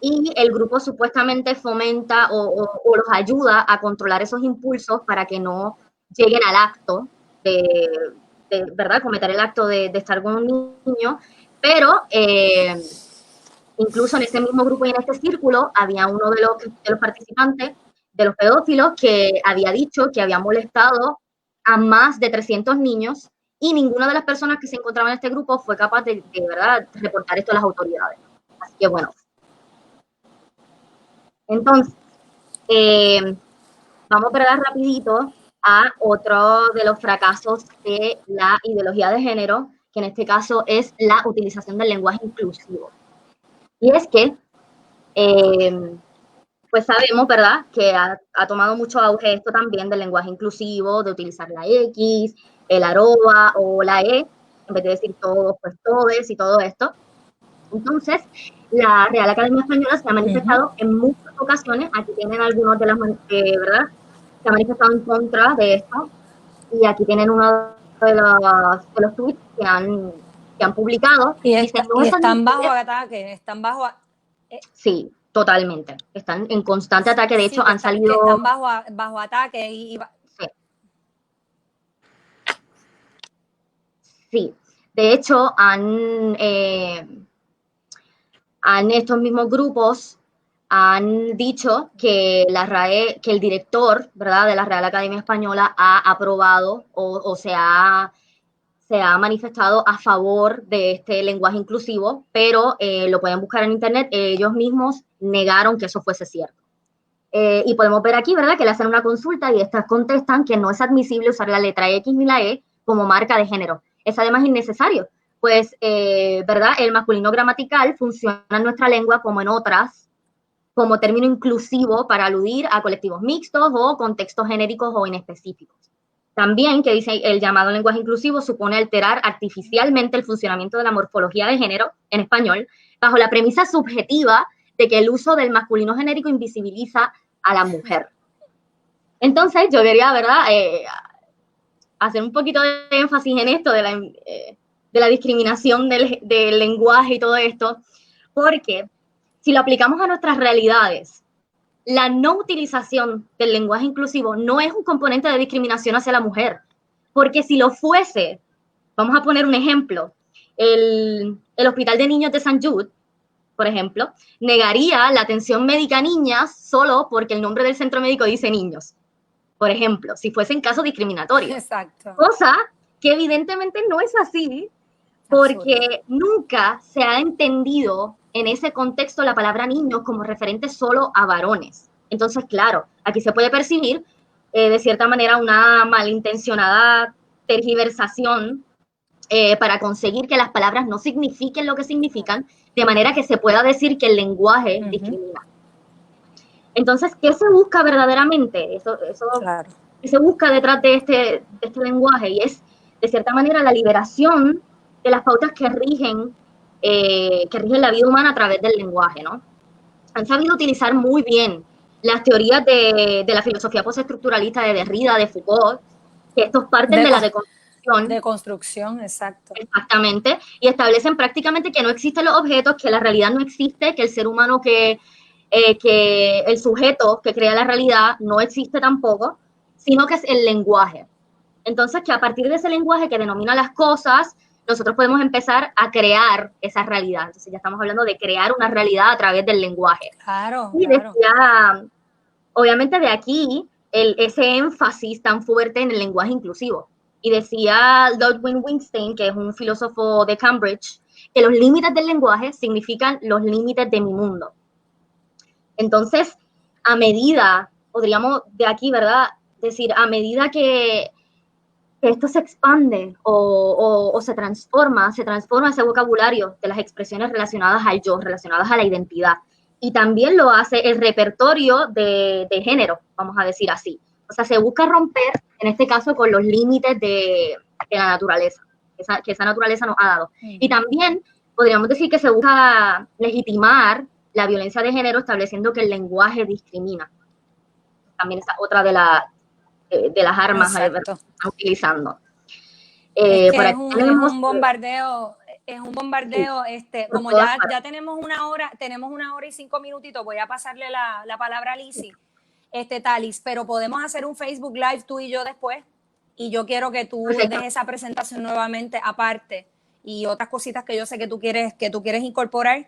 y el grupo supuestamente fomenta o los ayuda a controlar esos impulsos para que no lleguen al acto de ¿verdad?, cometer el acto de estar con un niño, pero incluso en ese mismo grupo y en este círculo había uno de los participantes, de los pedófilos, que había dicho que había molestado a más de 300 niños y ninguna de las personas que se encontraban en este grupo fue capaz de ¿verdad?, reportar esto a las autoridades. Así que bueno. Entonces, vamos a dar rapidito a otro de los fracasos de la ideología de género, que en este caso es la utilización del lenguaje inclusivo. Y es que, pues sabemos, ¿verdad?, que ha tomado mucho auge esto también del lenguaje inclusivo, de utilizar la X, el arroba o la E, en vez de decir todos, pues todes y todo esto. Entonces, la Real Academia Española se ha manifestado en muchas ocasiones, aquí tienen algunos de las, ¿verdad?, se ha manifestado en contra de esto, y aquí tienen uno de los tweets que han publicado. Y están bajo ataque, Sí, totalmente. Están en constante ataque, de hecho han salido... Que están bajo ataque Sí, de hecho estos mismos grupos han dicho que la RAE, que el director, ¿verdad?, de la Real Academia Española ha aprobado o se ha manifestado a favor de este lenguaje inclusivo, pero lo pueden buscar en internet, ellos mismos negaron que eso fuese cierto. Y podemos ver aquí, ¿verdad?, que le hacen una consulta y estas contestan que no es admisible usar la letra X ni la E como marca de género. Es además innecesario, pues, ¿verdad?, el masculino gramatical funciona en nuestra lengua como en otras, como término inclusivo para aludir a colectivos mixtos o contextos genéricos o inespecíficos. También, que dice, el llamado lenguaje inclusivo supone alterar artificialmente el funcionamiento de la morfología de género en español, bajo la premisa subjetiva de que el uso del masculino genérico invisibiliza a la mujer. Entonces, yo quería, ¿verdad?, hacer un poquito de énfasis en esto de la discriminación del lenguaje y todo esto, porque si lo aplicamos a nuestras realidades, la no utilización del lenguaje inclusivo no es un componente de discriminación hacia la mujer, porque si lo fuese, vamos a poner un ejemplo, el Hospital de Niños de St. Jude, por ejemplo, negaría la atención médica a niñas solo porque el nombre del centro médico dice niños, por ejemplo, si fuesen casos discriminatorios. Exacto. Cosa que evidentemente no es así, porque nunca se ha entendido en ese contexto la palabra niño como referente solo a varones. Entonces, claro, aquí se puede percibir de cierta manera una malintencionada tergiversación para conseguir que las palabras no signifiquen lo que significan, de manera que se pueda decir que el lenguaje discrimina. Entonces, ¿qué se busca verdaderamente? Eso claro. ¿qué se busca detrás de este lenguaje? Y es, de cierta manera, la liberación de las pautas que rigen la vida humana a través del lenguaje, ¿no? Han sabido utilizar muy bien las teorías de la filosofía postestructuralista de Derrida, de Foucault, que estos parten de la deconstrucción. De construcción, exacto. Exactamente, y establecen prácticamente que no existen los objetos, que la realidad no existe, que el ser humano que el sujeto que crea la realidad no existe tampoco, sino que es el lenguaje. Entonces, que a partir de ese lenguaje que denomina las cosas, nosotros podemos empezar a crear esa realidad. Entonces, ya estamos hablando de crear una realidad a través del lenguaje. Claro, y decía, obviamente de aquí, ese énfasis tan fuerte en el lenguaje inclusivo. Y decía Ludwig Wittgenstein, que es un filósofo de Cambridge, que los límites del lenguaje significan los límites de mi mundo. Entonces, a medida, podríamos de aquí, ¿verdad?, decir, a medida que esto se expande o se transforma ese vocabulario de las expresiones relacionadas al yo, relacionadas a la identidad. Y también lo hace el repertorio de género, vamos a decir así. O sea, se busca romper, en este caso, con los límites de la naturaleza, que esa naturaleza nos ha dado. Y también podríamos decir que se busca legitimar la violencia de género estableciendo que el lenguaje discrimina. También es otra de las armas que están utilizando. Es un bombardeo, como ya tenemos una hora y 5 minutitos, voy a pasarle la palabra a Lizzy, Talis, pero podemos hacer un Facebook Live tú y yo después, y yo quiero que tú des esa presentación nuevamente aparte, y otras cositas que yo sé que tú quieres incorporar.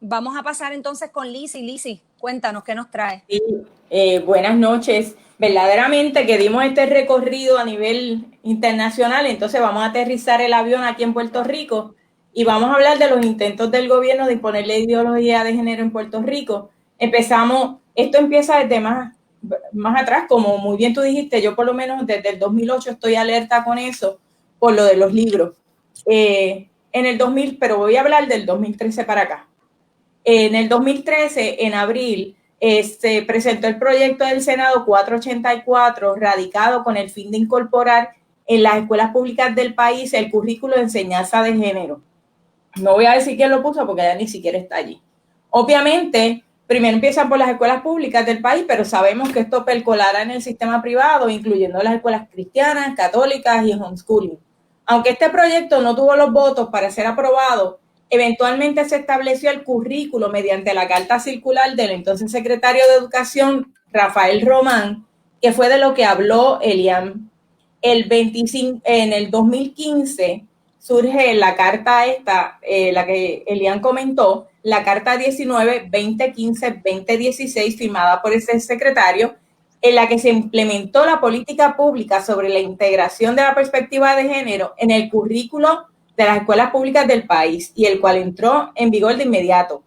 Vamos a pasar entonces con Lizzy. Lizzy, cuéntanos qué nos trae. Sí, buenas noches. Verdaderamente que dimos este recorrido a nivel internacional, entonces vamos a aterrizar el avión aquí en Puerto Rico y vamos a hablar de los intentos del gobierno de imponer la ideología de género en Puerto Rico. Esto empieza desde más atrás, como muy bien tú dijiste, yo por lo menos desde el 2008 estoy alerta con eso, por lo de los libros. En el 2000, pero voy a hablar del 2013 para acá. En el 2013, en abril, se presentó el proyecto del Senado 484, radicado con el fin de incorporar en las escuelas públicas del país el currículo de enseñanza de género. No voy a decir quién lo puso porque ya ni siquiera está allí. Obviamente, primero empiezan por las escuelas públicas del país, pero sabemos que esto percolará en el sistema privado, incluyendo las escuelas cristianas, católicas y homeschooling. Aunque este proyecto no tuvo los votos para ser aprobado, eventualmente se estableció el currículo mediante la carta circular del entonces secretario de Educación, Rafael Román, que fue de lo que habló Elian. En el 2015 surge la carta esta, la que Elian comentó, la carta 19-2015-2016, firmada por ese secretario, en la que se implementó la política pública sobre la integración de la perspectiva de género en el currículo de las escuelas públicas del país, y el cual entró en vigor de inmediato.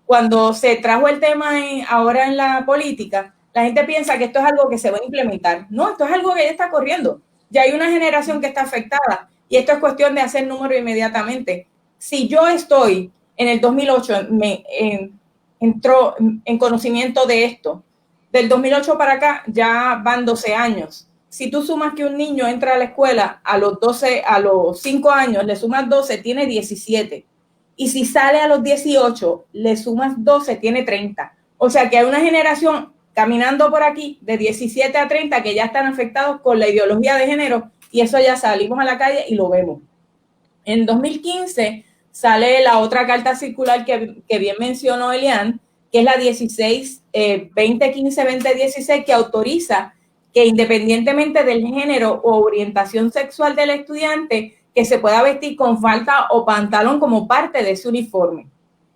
Cuando se trajo el tema ahora en la política, la gente piensa que esto es algo que se va a implementar. No, esto es algo que ya está corriendo. Ya hay una generación que está afectada y esto es cuestión de hacer número inmediatamente. Si yo estoy en el 2008, entró en conocimiento de esto, del 2008 para acá ya van 12 años. Si tú sumas que un niño entra a la escuela a los 5 años, le sumas 12, tiene 17. Y si sale a los 18, le sumas 12, tiene 30. O sea que hay una generación caminando por aquí de 17 a 30 que ya están afectados con la ideología de género, y eso ya salimos a la calle y lo vemos. En 2015 sale la otra carta circular que bien mencionó Elian, que es la 2015-2016, que autoriza que independientemente del género o orientación sexual del estudiante, que se pueda vestir con falda o pantalón como parte de ese uniforme.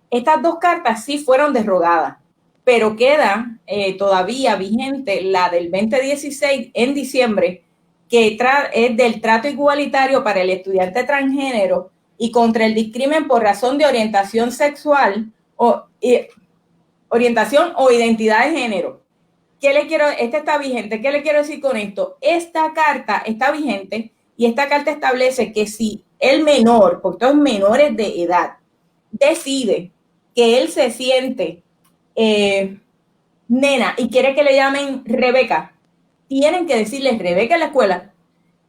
Estas dos cartas sí fueron derogadas, pero queda todavía vigente la del 2016 en diciembre, que es del trato igualitario para el estudiante transgénero y contra el discrimen por razón de orientación sexual orientación o identidad de género. Esta está vigente. ¿Qué le quiero decir con esto? Esta carta está vigente y esta carta establece que si el menor, porque todos menores de edad, decide que él se siente nena y quiere que le llamen Rebeca, tienen que decirles Rebeca en la escuela,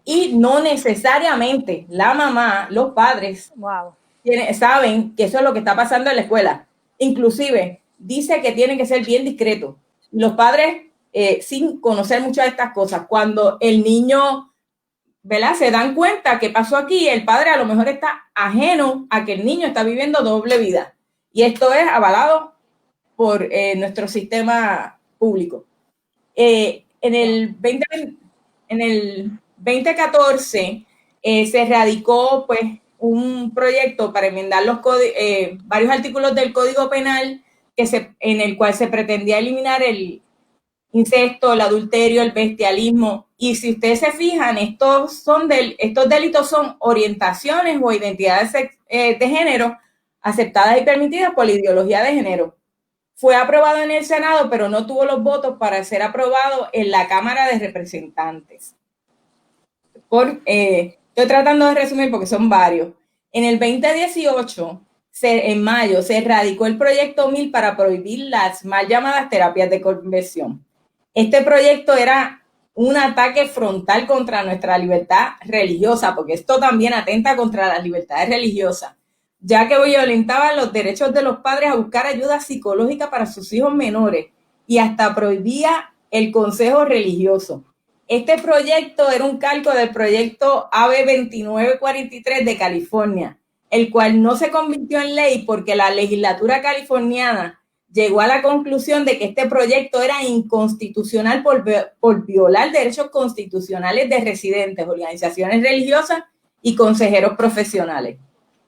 y no necesariamente la mamá, los padres, saben que eso es lo que está pasando en la escuela. Inclusive dice que tienen que ser bien discretos. Los padres, sin conocer muchas de estas cosas, cuando el niño, ¿verdad?, se dan cuenta que pasó aquí, el padre a lo mejor está ajeno a que el niño está viviendo doble vida. Y esto es avalado por nuestro sistema público. En el 2014 se radicó pues un proyecto para enmendar varios artículos del Código Penal en el cual se pretendía eliminar el incesto, el adulterio, el bestialismo. Y si ustedes se fijan, estos delitos son orientaciones o identidades de género aceptadas y permitidas por la ideología de género. Fue aprobado en el Senado, pero no tuvo los votos para ser aprobado en la Cámara de Representantes. Estoy tratando de resumir porque son varios. En el 2018, en mayo, se radicó el proyecto 1000 para prohibir las mal llamadas terapias de conversión. Este proyecto era un ataque frontal contra nuestra libertad religiosa, porque esto también atenta contra las libertades religiosas, ya que violentaba los derechos de los padres a buscar ayuda psicológica para sus hijos menores y hasta prohibía el consejo religioso. Este proyecto era un calco del proyecto AB 2943 de California, el cual no se convirtió en ley porque la legislatura californiana llegó a la conclusión de que este proyecto era inconstitucional por violar derechos constitucionales de residentes, organizaciones religiosas y consejeros profesionales.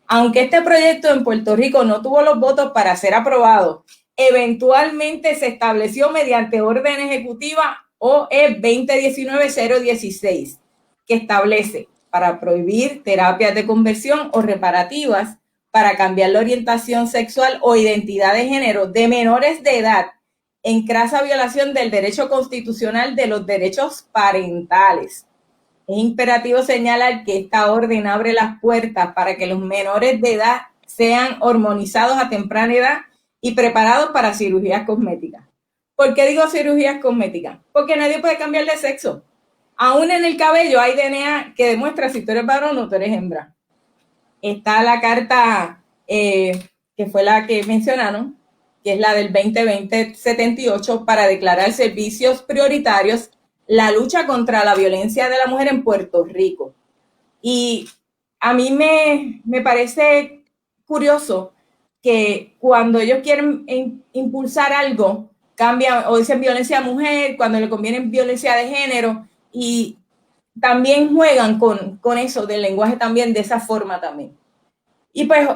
Aunque este proyecto en Puerto Rico no tuvo los votos para ser aprobado, eventualmente se estableció mediante orden ejecutiva OE 2019-016, que establece para prohibir terapias de conversión o reparativas para cambiar la orientación sexual o identidad de género de menores de edad en crasa violación del derecho constitucional de los derechos parentales. Es imperativo señalar que esta orden abre las puertas para que los menores de edad sean hormonizados a temprana edad y preparados para cirugías cosméticas. ¿Por qué digo cirugías cosméticas? Porque nadie puede cambiar de sexo. Aún en el cabello hay DNA que demuestra si tú eres varón o tú eres hembra. Está la carta que fue la que mencionaron, que es la del 2020-78, para declarar servicios prioritarios la lucha contra la violencia de la mujer en Puerto Rico. Y a mí me parece curioso que cuando ellos quieren impulsar algo, cambian o dicen violencia a mujer, cuando le conviene violencia de género, y también juegan con eso del lenguaje también de esa forma también. Y pues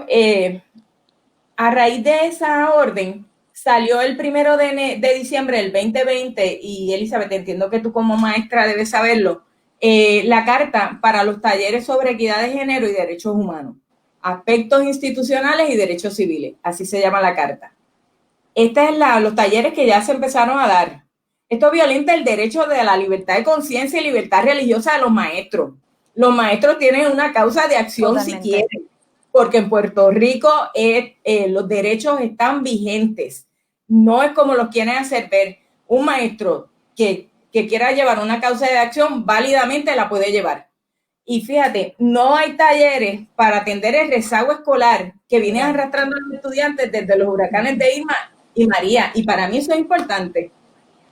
a raíz de esa orden salió el 1 de diciembre del 2020, y Elizabeth, entiendo que tú como maestra debes saberlo, la carta para los talleres sobre equidad de género y derechos humanos, aspectos institucionales y derechos civiles, así se llama la carta. Esta es los talleres que ya se empezaron a dar. Esto violenta el derecho de la libertad de conciencia y libertad religiosa de los maestros. Los maestros tienen una causa de acción si quieren, porque en Puerto Rico los derechos están vigentes. No es como los quieren hacer ver. Un maestro que quiera llevar una causa de acción válidamente la puede llevar. Y fíjate, no hay talleres para atender el rezago escolar que viene arrastrando a los estudiantes desde los huracanes de Irma y María. Y para mí eso es importante.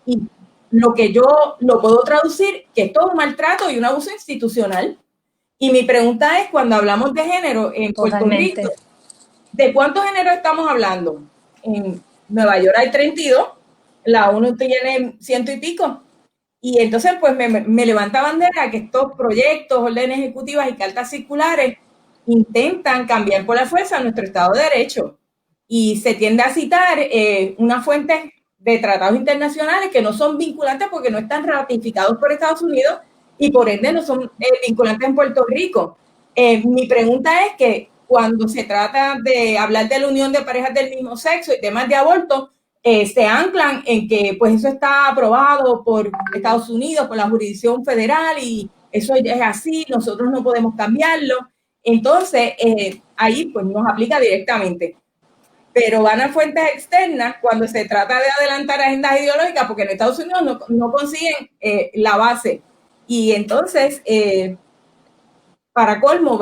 Y lo que yo lo puedo traducir, que es todo un maltrato y un abuso institucional. Y mi pregunta es, cuando hablamos de género en Puerto Rico, ¿de cuántos géneros estamos hablando? En Nueva York hay 32, la ONU tiene 100 y pico. Y entonces pues me levanta bandera que estos proyectos, órdenes ejecutivas y cartas circulares intentan cambiar por la fuerza nuestro Estado de Derecho. Y se tiende a citar una fuente de tratados internacionales que no son vinculantes porque no están ratificados por Estados Unidos y por ende no son vinculantes en Puerto Rico. Mi pregunta es que cuando se trata de hablar de la unión de parejas del mismo sexo y temas de aborto, se anclan en que pues eso está aprobado por Estados Unidos, por la jurisdicción federal, y eso es así, nosotros no podemos cambiarlo. Entonces, ahí pues nos aplica directamente. pero van a fuentes externas cuando se trata de adelantar agendas ideológicas, porque en Estados Unidos no consiguen la base. Y entonces, para colmo,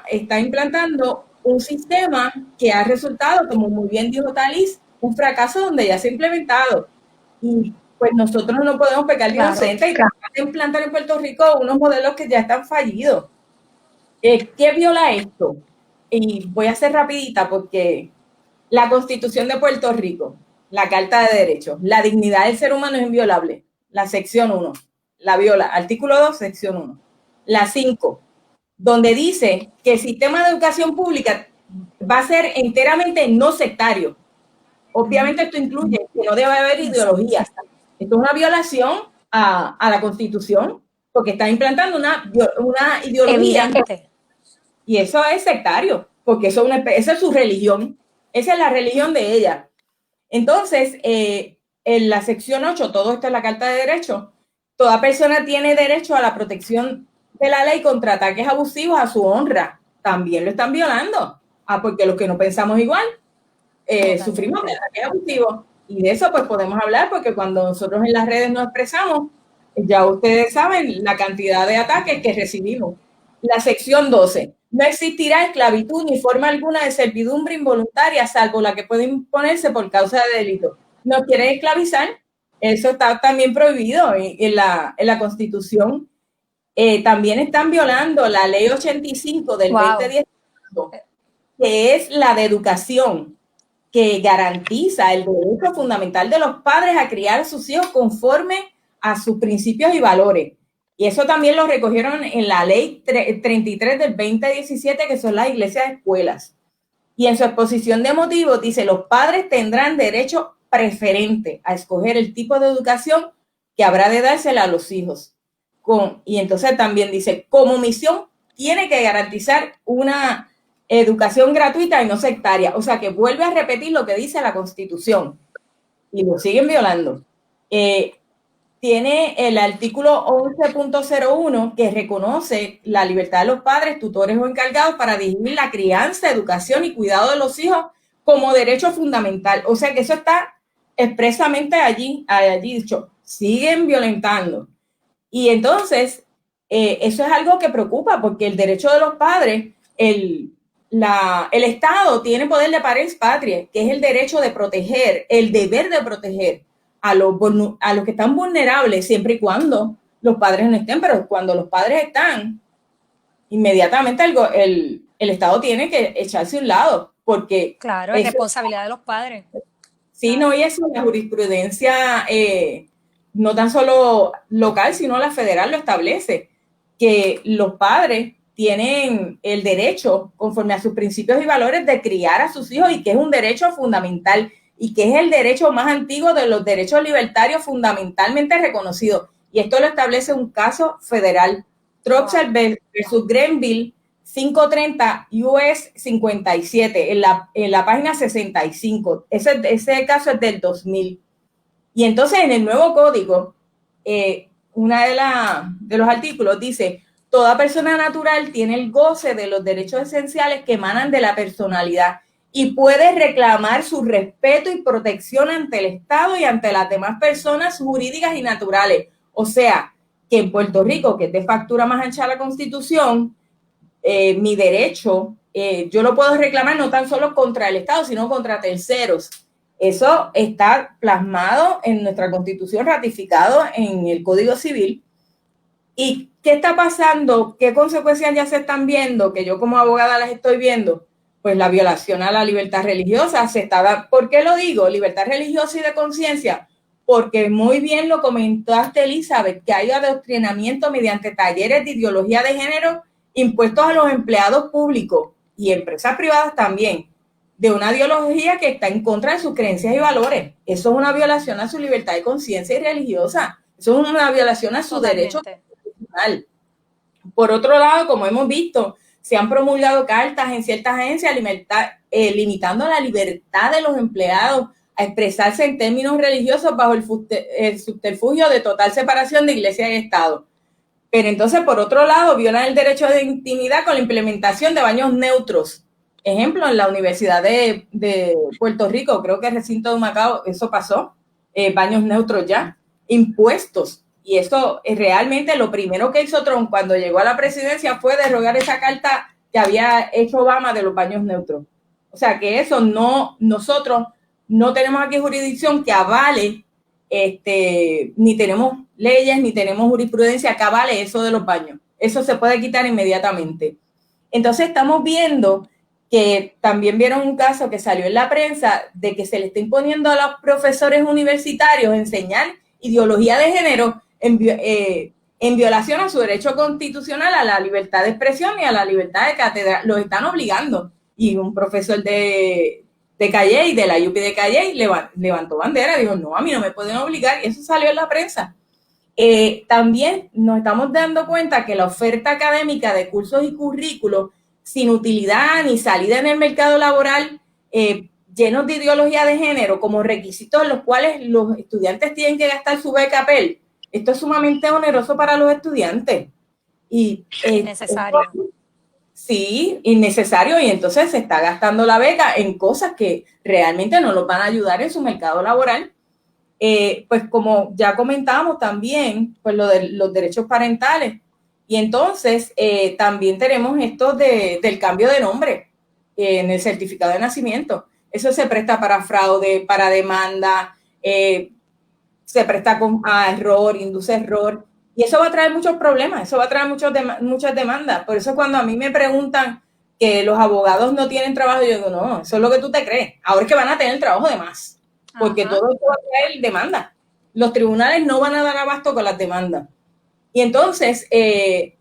está implantando un sistema que ha resultado, como muy bien dijo Talis, un fracaso donde ya se ha implementado. Y pues nosotros no podemos pecar de inocentes y tratar de implantar en Puerto Rico unos modelos que ya están fallidos. ¿Qué viola esto? Y voy a ser rapidita porque la Constitución de Puerto Rico, la Carta de Derechos, la dignidad del ser humano es inviolable. La sección 1, la viola. Artículo 2, sección 1. La 5, donde dice que el sistema de educación pública va a ser enteramente no sectario. Obviamente esto incluye que no debe haber ideología. Esto es una violación a la Constitución porque está implantando una ideología. Evidente. Y eso es sectario, porque esa es su religión. Esa es la religión de ella. Entonces, en la sección 8, todo esto es la Carta de Derechos, toda persona tiene derecho a la protección de la ley contra ataques abusivos a su honra. También lo están violando. Porque los que no pensamos igual, sufrimos de ataques abusivos. Y de eso pues podemos hablar, porque cuando nosotros en las redes nos expresamos, ya ustedes saben la cantidad de ataques que recibimos. La sección 12. No existirá esclavitud ni forma alguna de servidumbre involuntaria, salvo la que puede imponerse por causa de delito. ¿Nos quieren esclavizar? Eso está también prohibido en la Constitución. También están violando la Ley 85 del 2010, que es la de educación, que garantiza el derecho fundamental de los padres a criar a sus hijos conforme a sus principios y valores. Y eso también lo recogieron en la ley 33 del 2017, que son las iglesias escuelas. Y en su exposición de motivos dice, los padres tendrán derecho preferente a escoger el tipo de educación que habrá de dársela a los hijos. Y entonces también dice, como misión tiene que garantizar una educación gratuita y no sectaria. O sea, que vuelve a repetir lo que dice la Constitución. Y lo siguen violando. Tiene el artículo 11.01 que reconoce la libertad de los padres, tutores o encargados para dirigir la crianza, educación y cuidado de los hijos como derecho fundamental. O sea que eso está expresamente allí dicho. Siguen violentando. Y entonces, eso es algo que preocupa porque el derecho de los padres, el Estado tiene poder de pares patria, que es el derecho de proteger, el deber de proteger a los que están vulnerables, siempre y cuando los padres no estén, pero cuando los padres están, inmediatamente el Estado tiene que echarse a un lado, porque... Claro, es responsabilidad de los padres. Sí, no, y eso, la jurisprudencia, no tan solo local, sino la federal lo establece, que los padres tienen el derecho, conforme a sus principios y valores, de criar a sus hijos y que es un derecho fundamental y que es el derecho más antiguo de los derechos libertarios fundamentalmente reconocidos. Y esto lo establece un caso federal, Troxel versus Grenville, 530 US 57, en la página 65. Ese caso es del 2000. Y entonces en el nuevo código, de los artículos dice, toda persona natural tiene el goce de los derechos esenciales que emanan de la personalidad y puede reclamar su respeto y protección ante el Estado y ante las demás personas jurídicas y naturales. O sea, que en Puerto Rico, que es de factura más ancha la Constitución, mi derecho, yo lo puedo reclamar no tan solo contra el Estado, sino contra terceros. Eso está plasmado en nuestra Constitución, ratificado en el Código Civil. ¿Y qué está pasando? ¿Qué consecuencias ya se están viendo? Que yo como abogada las estoy viendo. Pues la violación a la libertad religiosa se está dando. ¿Por qué lo digo? Libertad religiosa y de conciencia. Porque muy bien lo comentaste, Elizabeth, que hay adoctrinamiento mediante talleres de ideología de género impuestos a los empleados públicos y empresas privadas también, de una ideología que está en contra de sus creencias y valores. Eso es una violación a su libertad de conciencia y religiosa. Eso es una violación a su derecho constitucional. Por otro lado, como hemos visto, se han promulgado cartas en ciertas agencias limitando la libertad de los empleados a expresarse en términos religiosos bajo el subterfugio de total separación de iglesia y Estado. Pero entonces, por otro lado, violan el derecho de intimidad con la implementación de baños neutros ejemplo, en la Universidad de Puerto Rico, creo que el recinto de Humacao, eso pasó, baños neutros ya, impuestos. Y eso realmente lo primero que hizo Trump cuando llegó a la presidencia fue derogar esa carta que había hecho Obama de los baños neutros. O sea que eso no, nosotros no tenemos aquí jurisdicción que avale, ni tenemos leyes, ni tenemos jurisprudencia que avale eso de los baños. Eso se puede quitar inmediatamente. Entonces estamos viendo que también vieron un caso que salió en la prensa de que se le está imponiendo a los profesores universitarios enseñar ideología de género en violación a su derecho constitucional a la libertad de expresión y a la libertad de cátedra. Los están obligando. Y un profesor de Calley, de la UPI de Calley, levantó bandera, dijo, no, a mí no me pueden obligar, y eso salió en la prensa. También nos estamos dando cuenta que la oferta académica de cursos y currículos sin utilidad ni salida en el mercado laboral, llenos de ideología de género como requisitos en los cuales los estudiantes tienen que gastar su beca Pell. Esto es sumamente oneroso para los estudiantes. Y innecesario. Sí, innecesario, y entonces se está gastando la beca en cosas que realmente no los van a ayudar en su mercado laboral. Pues como ya comentábamos también, pues lo de los derechos parentales. Y entonces también tenemos esto del cambio de nombre en el certificado de nacimiento. Eso se presta para fraude, para demanda, se presta a error, induce error. Y eso va a traer muchos problemas, eso va a traer muchas demandas. Por eso cuando a mí me preguntan que los abogados no tienen trabajo, yo digo, no, eso es lo que tú te crees. Ahora es que van a tener trabajo de más, porque todo esto va a traer demanda. Los tribunales no van a dar abasto con las demandas. Y entonces, ¿qué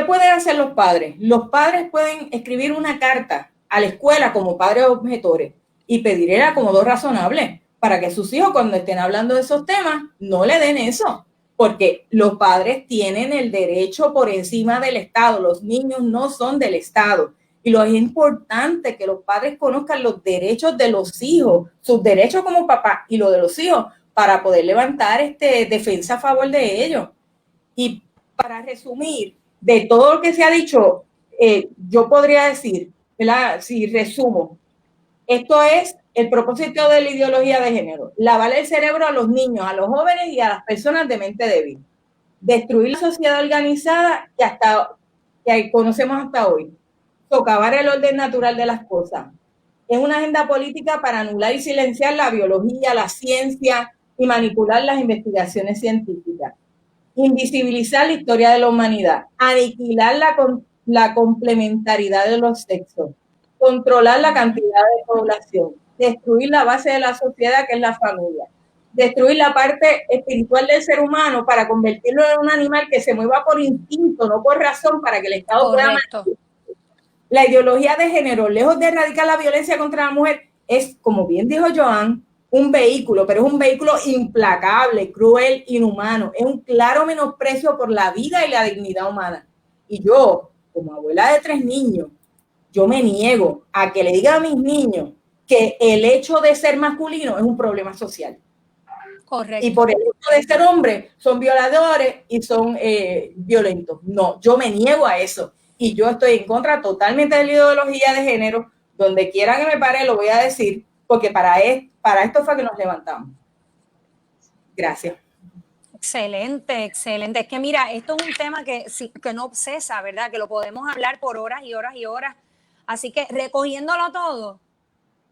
pueden hacer los padres? Los padres pueden escribir una carta a la escuela como padres objetores y pedir el acomodo razonable para que sus hijos, cuando estén hablando de esos temas, no le den eso. Porque los padres tienen el derecho por encima del Estado. Los niños no son del Estado. Y lo es importante que los padres conozcan los derechos de los hijos, sus derechos como papá y los de los hijos, para poder levantar defensa a favor de ellos. Y para resumir, de todo lo que se ha dicho, yo podría decir, ¿verdad? Si resumo, esto es el propósito de la ideología de género: lavar el cerebro a los niños, a los jóvenes y a las personas de mente débil, destruir la sociedad organizada que conocemos hasta hoy, socavar el orden natural de las cosas. Es una agenda política para anular y silenciar la biología, la ciencia y manipular las investigaciones científicas, invisibilizar la historia de la humanidad, aniquilar la complementariedad de los sexos, controlar la cantidad de población, destruir la base de la sociedad, que es la familia, destruir la parte espiritual del ser humano para convertirlo en un animal que se mueva por instinto, no por razón, para que el Estado pueda mantener. La ideología de género, lejos de erradicar la violencia contra la mujer, es, como bien dijo Joan, un vehículo, pero es un vehículo implacable, cruel, inhumano. Es un claro menosprecio por la vida y la dignidad humana. Y yo, como abuela de 3 niños, yo me niego a que le diga a mis niños que el hecho de ser masculino es un problema social. Correcto. Y por el hecho de ser hombre son violadores y son violentos. No, yo me niego a eso. Y yo estoy en contra totalmente de la ideología de género. Donde quiera que me pare lo voy a decir, porque para esto fue que nos levantamos. Gracias. Excelente, excelente. Es que mira, esto es un tema que no cesa, ¿verdad? Que lo podemos hablar por horas y horas y horas. Así que recogiéndolo todo,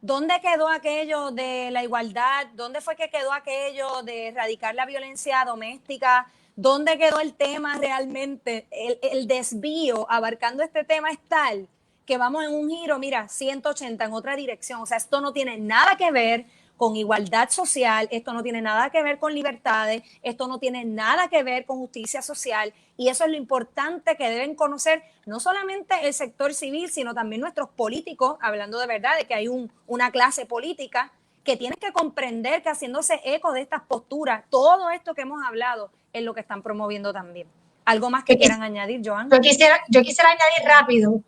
¿dónde quedó aquello de la igualdad? ¿Dónde fue que quedó aquello de erradicar la violencia doméstica? ¿Dónde quedó el tema realmente? El desvío abarcando este tema es tal que vamos en un giro, mira, 180 en otra dirección. O sea, esto no tiene nada que ver con igualdad social, esto no tiene nada que ver con libertades, esto no tiene nada que ver con justicia social, y eso es lo importante que deben conocer no solamente el sector civil, sino también nuestros políticos, hablando de verdad de que hay una clase política que tiene que comprender que haciéndose eco de estas posturas, todo esto que hemos hablado es lo que están promoviendo también. ¿Algo más que quieran añadir, Joan? Yo quisiera añadir rápido,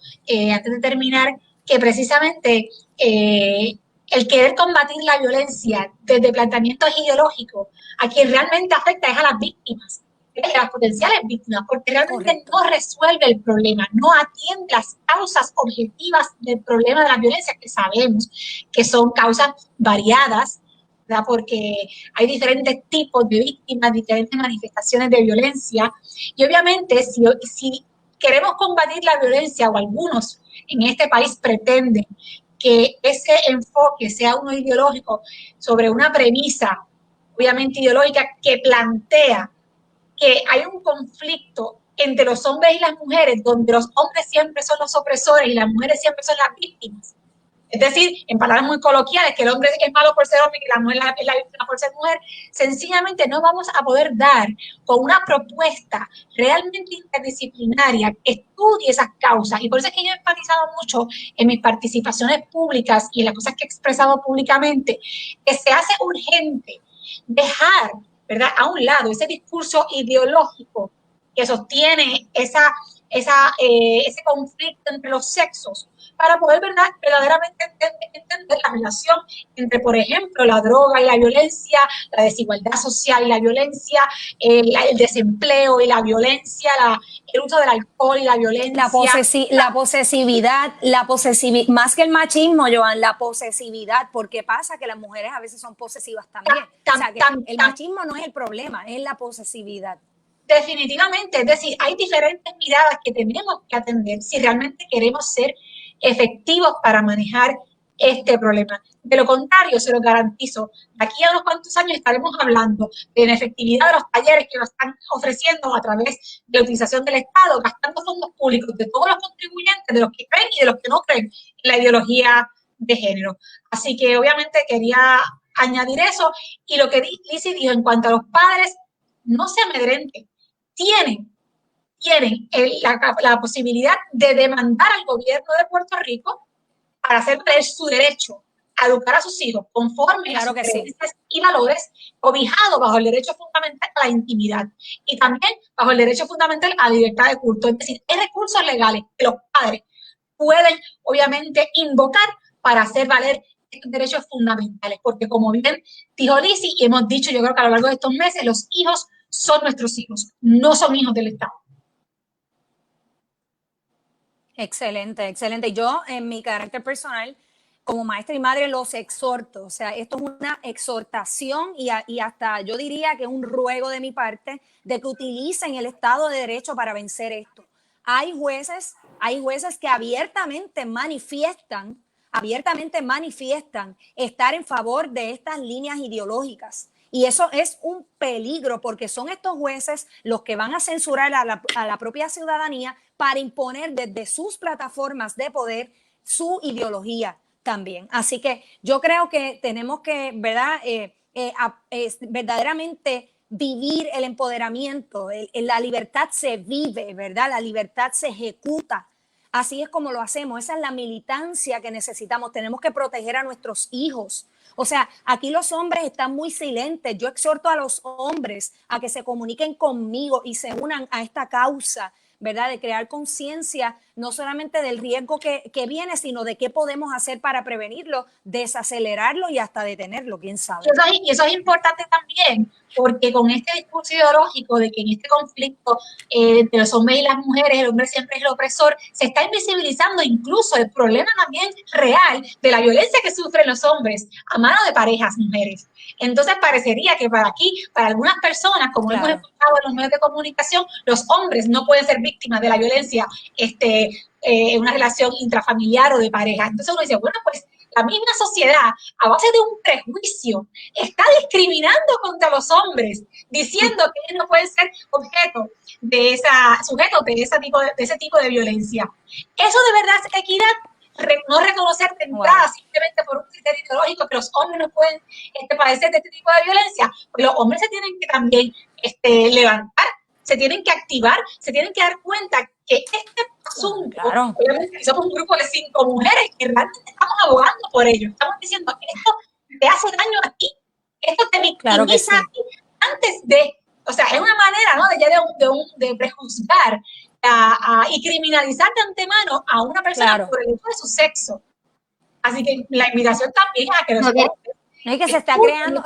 antes de terminar, que precisamente el querer combatir la violencia desde planteamientos ideológicos, a quien realmente afecta es a las víctimas. de las potenciales víctimas, porque realmente no resuelve el problema, no atiende las causas objetivas del problema de la violencia, que sabemos que son causas variadas, ¿verdad? Porque hay diferentes tipos de víctimas, diferentes manifestaciones de violencia, y obviamente si queremos combatir la violencia, o algunos en este país pretenden que ese enfoque sea uno ideológico sobre una premisa, obviamente ideológica, que plantea que hay un conflicto entre los hombres y las mujeres, donde los hombres siempre son los opresores y las mujeres siempre son las víctimas. Es decir, en palabras muy coloquiales, que el hombre es malo por ser hombre y que la mujer es la víctima por ser mujer, sencillamente no vamos a poder dar con una propuesta realmente interdisciplinaria que estudie esas causas. Y por eso es que yo he enfatizado mucho en mis participaciones públicas y en las cosas que he expresado públicamente, que se hace urgente dejar, ¿verdad?, a un lado ese discurso ideológico que sostiene ese conflicto entre los sexos, para poder verdaderamente entender la relación entre, por ejemplo, la droga y la violencia, la desigualdad social y la violencia, el desempleo y la violencia, el uso del alcohol y la violencia. La posesividad, más que el machismo, Joan, la posesividad, porque pasa que las mujeres a veces son posesivas también. O sea, que el machismo no es el problema, es la posesividad. Definitivamente, es decir, hay diferentes miradas que tenemos que atender si realmente queremos ser efectivos para manejar este problema. De lo contrario, se lo garantizo, de aquí a unos cuantos años estaremos hablando de la efectividad de los talleres que nos están ofreciendo a través de la utilización del Estado, gastando fondos públicos de todos los contribuyentes, de los que creen y de los que no creen en la ideología de género. Así que obviamente quería añadir eso, y lo que Lizzy dijo en cuanto a los padres, no se amedrenten, tienen la posibilidad de demandar al gobierno de Puerto Rico para hacer valer su derecho a educar a sus hijos conforme a sus creencias y valores, cobijado bajo el derecho fundamental a la intimidad y también bajo el derecho fundamental a la libertad de culto. Es decir, hay recursos legales que los padres pueden, obviamente, invocar para hacer valer estos derechos fundamentales, porque como bien dijo Lizzy y hemos dicho, yo creo que a lo largo de estos meses, los hijos son nuestros hijos, no son hijos del Estado. Excelente, excelente. Yo, en mi carácter personal, como maestra y madre, los exhorto. O sea, esto es una exhortación y hasta yo diría que un ruego de mi parte de que utilicen el Estado de Derecho para vencer esto. Hay jueces que abiertamente manifiestan estar en favor de estas líneas ideológicas. Y eso es un peligro, porque son estos jueces los que van a censurar a la propia ciudadanía para imponer desde sus plataformas de poder su ideología también. Así que yo creo que tenemos que, ¿verdad?, verdaderamente vivir el empoderamiento. La libertad se vive, ¿verdad? La libertad se ejecuta. Así es como lo hacemos. Esa es la militancia que necesitamos. Tenemos que proteger a nuestros hijos. O sea, aquí los hombres están muy silentes. Yo exhorto a los hombres a que se comuniquen conmigo y se unan a esta causa, ¿verdad? De crear conciencia, no solamente del riesgo que viene, sino de qué podemos hacer para prevenirlo, desacelerarlo y hasta detenerlo, quién sabe. Y eso es importante también, porque con este discurso ideológico de que en este conflicto entre los hombres y las mujeres, el hombre siempre es el opresor, se está invisibilizando incluso el problema también real de la violencia que sufren los hombres a mano de parejas mujeres. Entonces parecería que para algunas personas, como hemos escuchado en los medios de comunicación, los hombres no pueden ser víctimas de la violencia en una relación intrafamiliar o de pareja. Entonces uno dice, bueno, pues la misma sociedad, a base de un prejuicio, está discriminando contra los hombres, diciendo que ellos no pueden ser sujetos de ese tipo de violencia. Eso de verdad es equidad, no reconocer de entrada simplemente por un criterio ideológico que los hombres no pueden padecer de este tipo de violencia. Pues los hombres se tienen que también levantar, se tienen que activar, se tienen que dar cuenta que este asunto, obviamente somos un grupo de 5 mujeres que realmente estamos abogando por ello, estamos diciendo que esto te hace daño a ti, esto te victimiza a ti, antes de, o sea, es una manera, ¿no?, de prejuzgar y criminalizar de antemano a una persona por el hecho de su sexo. Así que la invitación también a que los hombres es que se está creando,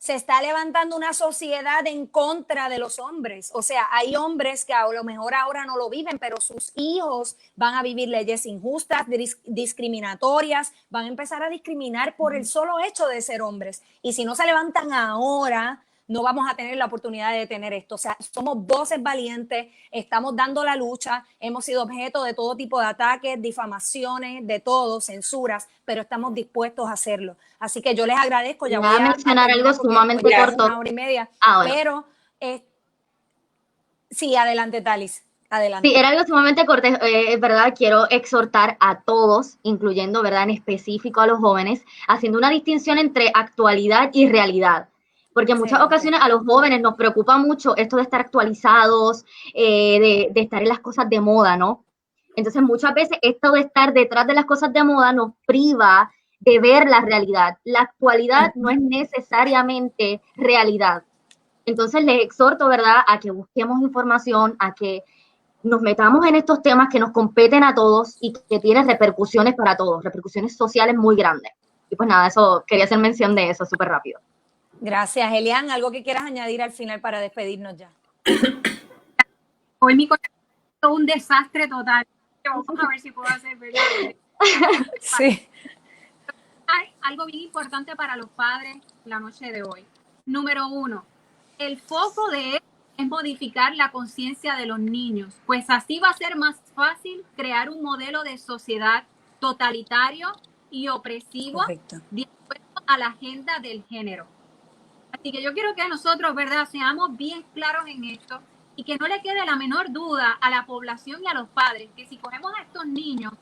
se está levantando una sociedad en contra de los hombres. O sea, hay hombres que a lo mejor ahora no lo viven, pero sus hijos van a vivir leyes injustas, discriminatorias, van a empezar a discriminar por el solo hecho de ser hombres. Y si no se levantan ahora, no vamos a tener la oportunidad de detener esto. O sea, somos voces valientes, estamos dando la lucha, hemos sido objeto de todo tipo de ataques, difamaciones, de todo, censuras, pero estamos dispuestos a hacerlo. Así que yo les agradezco. Ya voy a mencionar algo sumamente corto. Una hora y media, bueno. pero sí, adelante, Thalis. Adelante. Sí, era algo sumamente corto, es verdad, quiero exhortar a todos, incluyendo, ¿verdad?, en específico a los jóvenes, haciendo una distinción entre actualidad y realidad. Porque en muchas ocasiones a los jóvenes nos preocupa mucho esto de estar actualizados, de estar en las cosas de moda, ¿no? Entonces muchas veces esto de estar detrás de las cosas de moda nos priva de ver la realidad. La actualidad no es necesariamente realidad. Entonces les exhorto, ¿verdad?, a que busquemos información, a que nos metamos en estos temas que nos competen a todos y que tienen repercusiones para todos, repercusiones sociales muy grandes. Y pues nada, eso quería hacer mención de eso súper rápido. Gracias, Elian. ¿Algo que quieras añadir al final para despedirnos ya? Hoy mi corazón es un desastre total. Vamos a ver si puedo hacer, ¿verdad? Sí. Hay algo bien importante para los padres la noche de hoy. Número 1, el foco de él es modificar la conciencia de los niños, pues así va a ser más fácil crear un modelo de sociedad totalitario y opresivo de acuerdo a la agenda del género. Así que yo quiero que nosotros, ¿verdad?, seamos bien claros en esto y que no le quede la menor duda a la población y a los padres que si cogemos a estos niños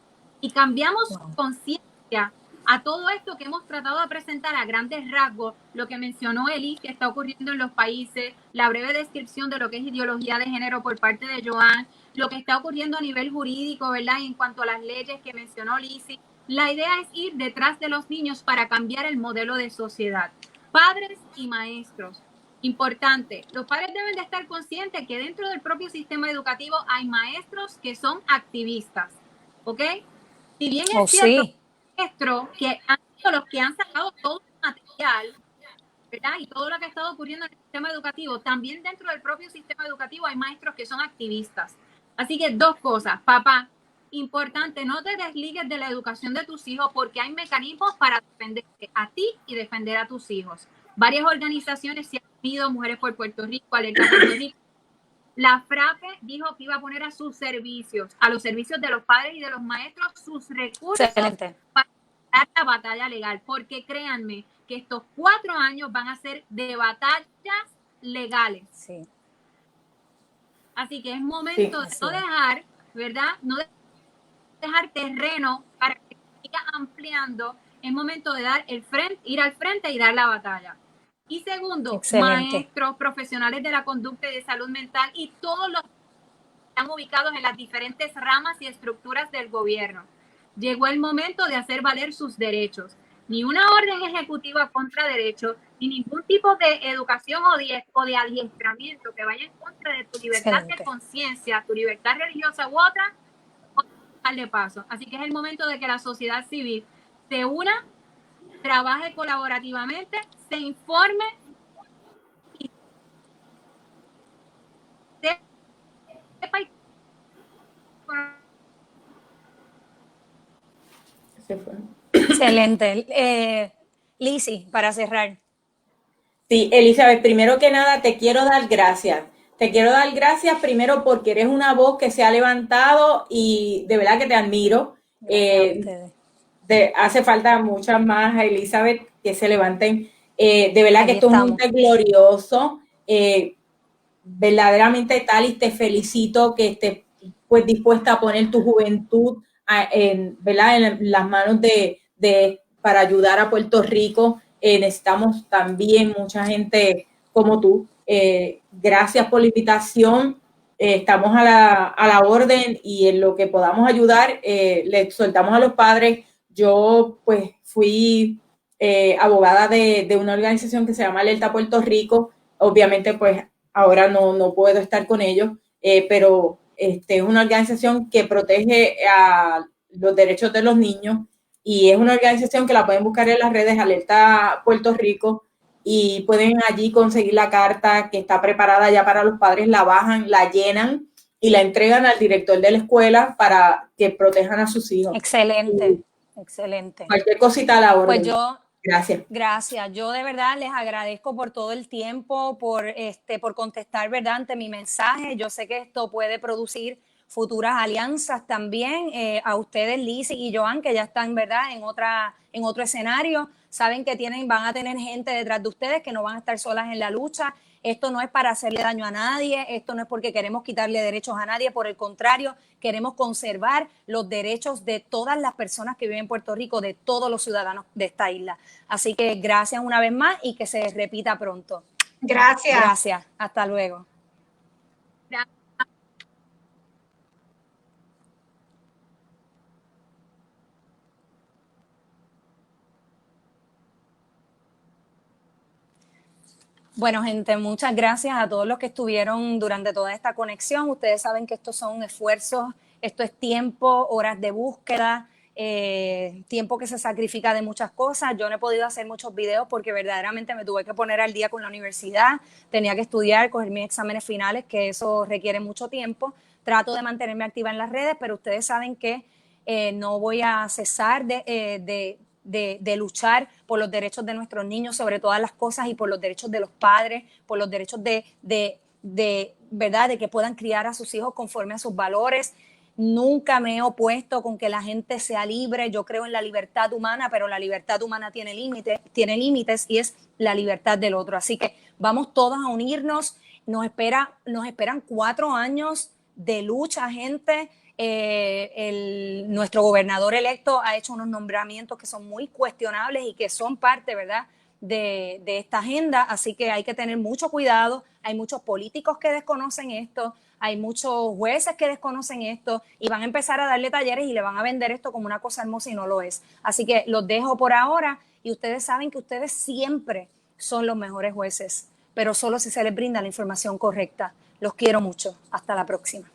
y cambiamos su conciencia a todo esto que hemos tratado de presentar a grandes rasgos, lo que mencionó Eli, que está ocurriendo en los países, la breve descripción de lo que es ideología de género por parte de Joan, lo que está ocurriendo a nivel jurídico, ¿verdad?, y en cuanto a las leyes que mencionó Lizzy, la idea es ir detrás de los niños para cambiar el modelo de sociedad. Padres y maestros. Importante, los padres deben de estar conscientes que dentro del propio sistema educativo hay maestros que son activistas, ¿ok? Si bien es cierto, maestros que han sido los que han sacado todo el material, ¿verdad?, y todo lo que ha estado ocurriendo en el sistema educativo, también dentro del propio sistema educativo hay maestros que son activistas. Así que 2 cosas, papá, importante, no te desligues de la educación de tus hijos porque hay mecanismos para defenderte a ti y defender a tus hijos. Varias organizaciones se han unido, Mujeres por Puerto Rico, Alerta Puerto Rico. La FRAPE dijo que iba a poner a sus servicios, a los servicios de los padres y de los maestros, sus recursos para dar la batalla legal. Porque créanme que estos 4 años van a ser de batallas legales. Sí. Así que es momento de no dejar, ¿verdad?, no dejar terreno para que siga ampliando. Es momento de dar ir al frente y dar la batalla. Y segundo, maestros, profesionales de la conducta y de salud mental y todos los que están ubicados en las diferentes ramas y estructuras del gobierno. Llegó el momento de hacer valer sus derechos. Ni una orden ejecutiva contra derechos, ni ningún tipo de educación o de adiestramiento que vaya en contra de tu libertad de conciencia, tu libertad religiosa u otra, darle paso. Así que es el momento de que la sociedad civil se una, trabaje colaborativamente, se informe y sepa. Excelente. Lizzy, para cerrar. Sí, Elizabeth, primero que nada te quiero dar gracias. Te quiero dar gracias primero porque eres una voz que se ha levantado y de verdad que te admiro. Hace falta muchas más, Elizabeth, que se levanten. De verdad aquí que esto estamos. Es un glorioso. Verdaderamente, Thalis, te felicito que estés pues dispuesta a poner tu juventud ¿verdad?, en las manos para ayudar a Puerto Rico. Necesitamos también mucha gente como tú. Gracias por la invitación. Estamos a la orden y en lo que podamos ayudar, le exhortamos a los padres. Yo pues fui abogada de una organización que se llama Alerta Puerto Rico. Obviamente pues ahora no puedo estar con ellos, pero es una organización que protege a los derechos de los niños y es una organización que la pueden buscar en las redes, Alerta Puerto Rico, y pueden allí conseguir la carta que está preparada ya para los padres, la bajan, la llenan y la entregan al director de la escuela para que protejan a sus hijos. Excelente, excelente. Cualquier cosita a la orden. Pues yo, gracias. Gracias. Yo de verdad les agradezco por todo el tiempo, por contestar, ¿verdad?, ante mi mensaje. Yo sé que esto puede producir futuras alianzas también. A ustedes, Liz y Joan, que ya están, ¿verdad?, en otro escenario, saben que van a tener gente detrás de ustedes, que no van a estar solas en la lucha. Esto no es para hacerle daño a nadie, esto no es porque queremos quitarle derechos a nadie, por el contrario, queremos conservar los derechos de todas las personas que viven en Puerto Rico, de todos los ciudadanos de esta isla. Así que gracias una vez más y que se repita pronto. Gracias. Gracias. Hasta luego. Bueno, gente, muchas gracias a todos los que estuvieron durante toda esta conexión. Ustedes saben que estos son esfuerzos, esto es tiempo, horas de búsqueda, tiempo que se sacrifica de muchas cosas. Yo no he podido hacer muchos videos porque verdaderamente me tuve que poner al día con la universidad. Tenía que estudiar, coger mis exámenes finales, que eso requiere mucho tiempo. Trato de mantenerme activa en las redes, pero ustedes saben que no voy a cesar de luchar por los derechos de nuestros niños sobre todas las cosas y por los derechos de los padres, por los derechos ¿verdad?, de que puedan criar a sus hijos conforme a sus valores. Nunca me he opuesto con que la gente sea libre. Yo creo en la libertad humana, pero la libertad humana tiene límites y es la libertad del otro. Así que vamos todos a unirnos. Nos esperan 4 años de lucha, gente. Nuestro gobernador electo ha hecho unos nombramientos que son muy cuestionables y que son parte, ¿verdad?, de esta agenda, así que hay que tener mucho cuidado. Hay muchos políticos que desconocen esto, hay muchos jueces que desconocen esto y van a empezar a darle talleres y le van a vender esto como una cosa hermosa y no lo es. Así que los dejo por ahora y ustedes saben que ustedes siempre son los mejores jueces, pero solo si se les brinda la información correcta. Los quiero mucho. Hasta la próxima.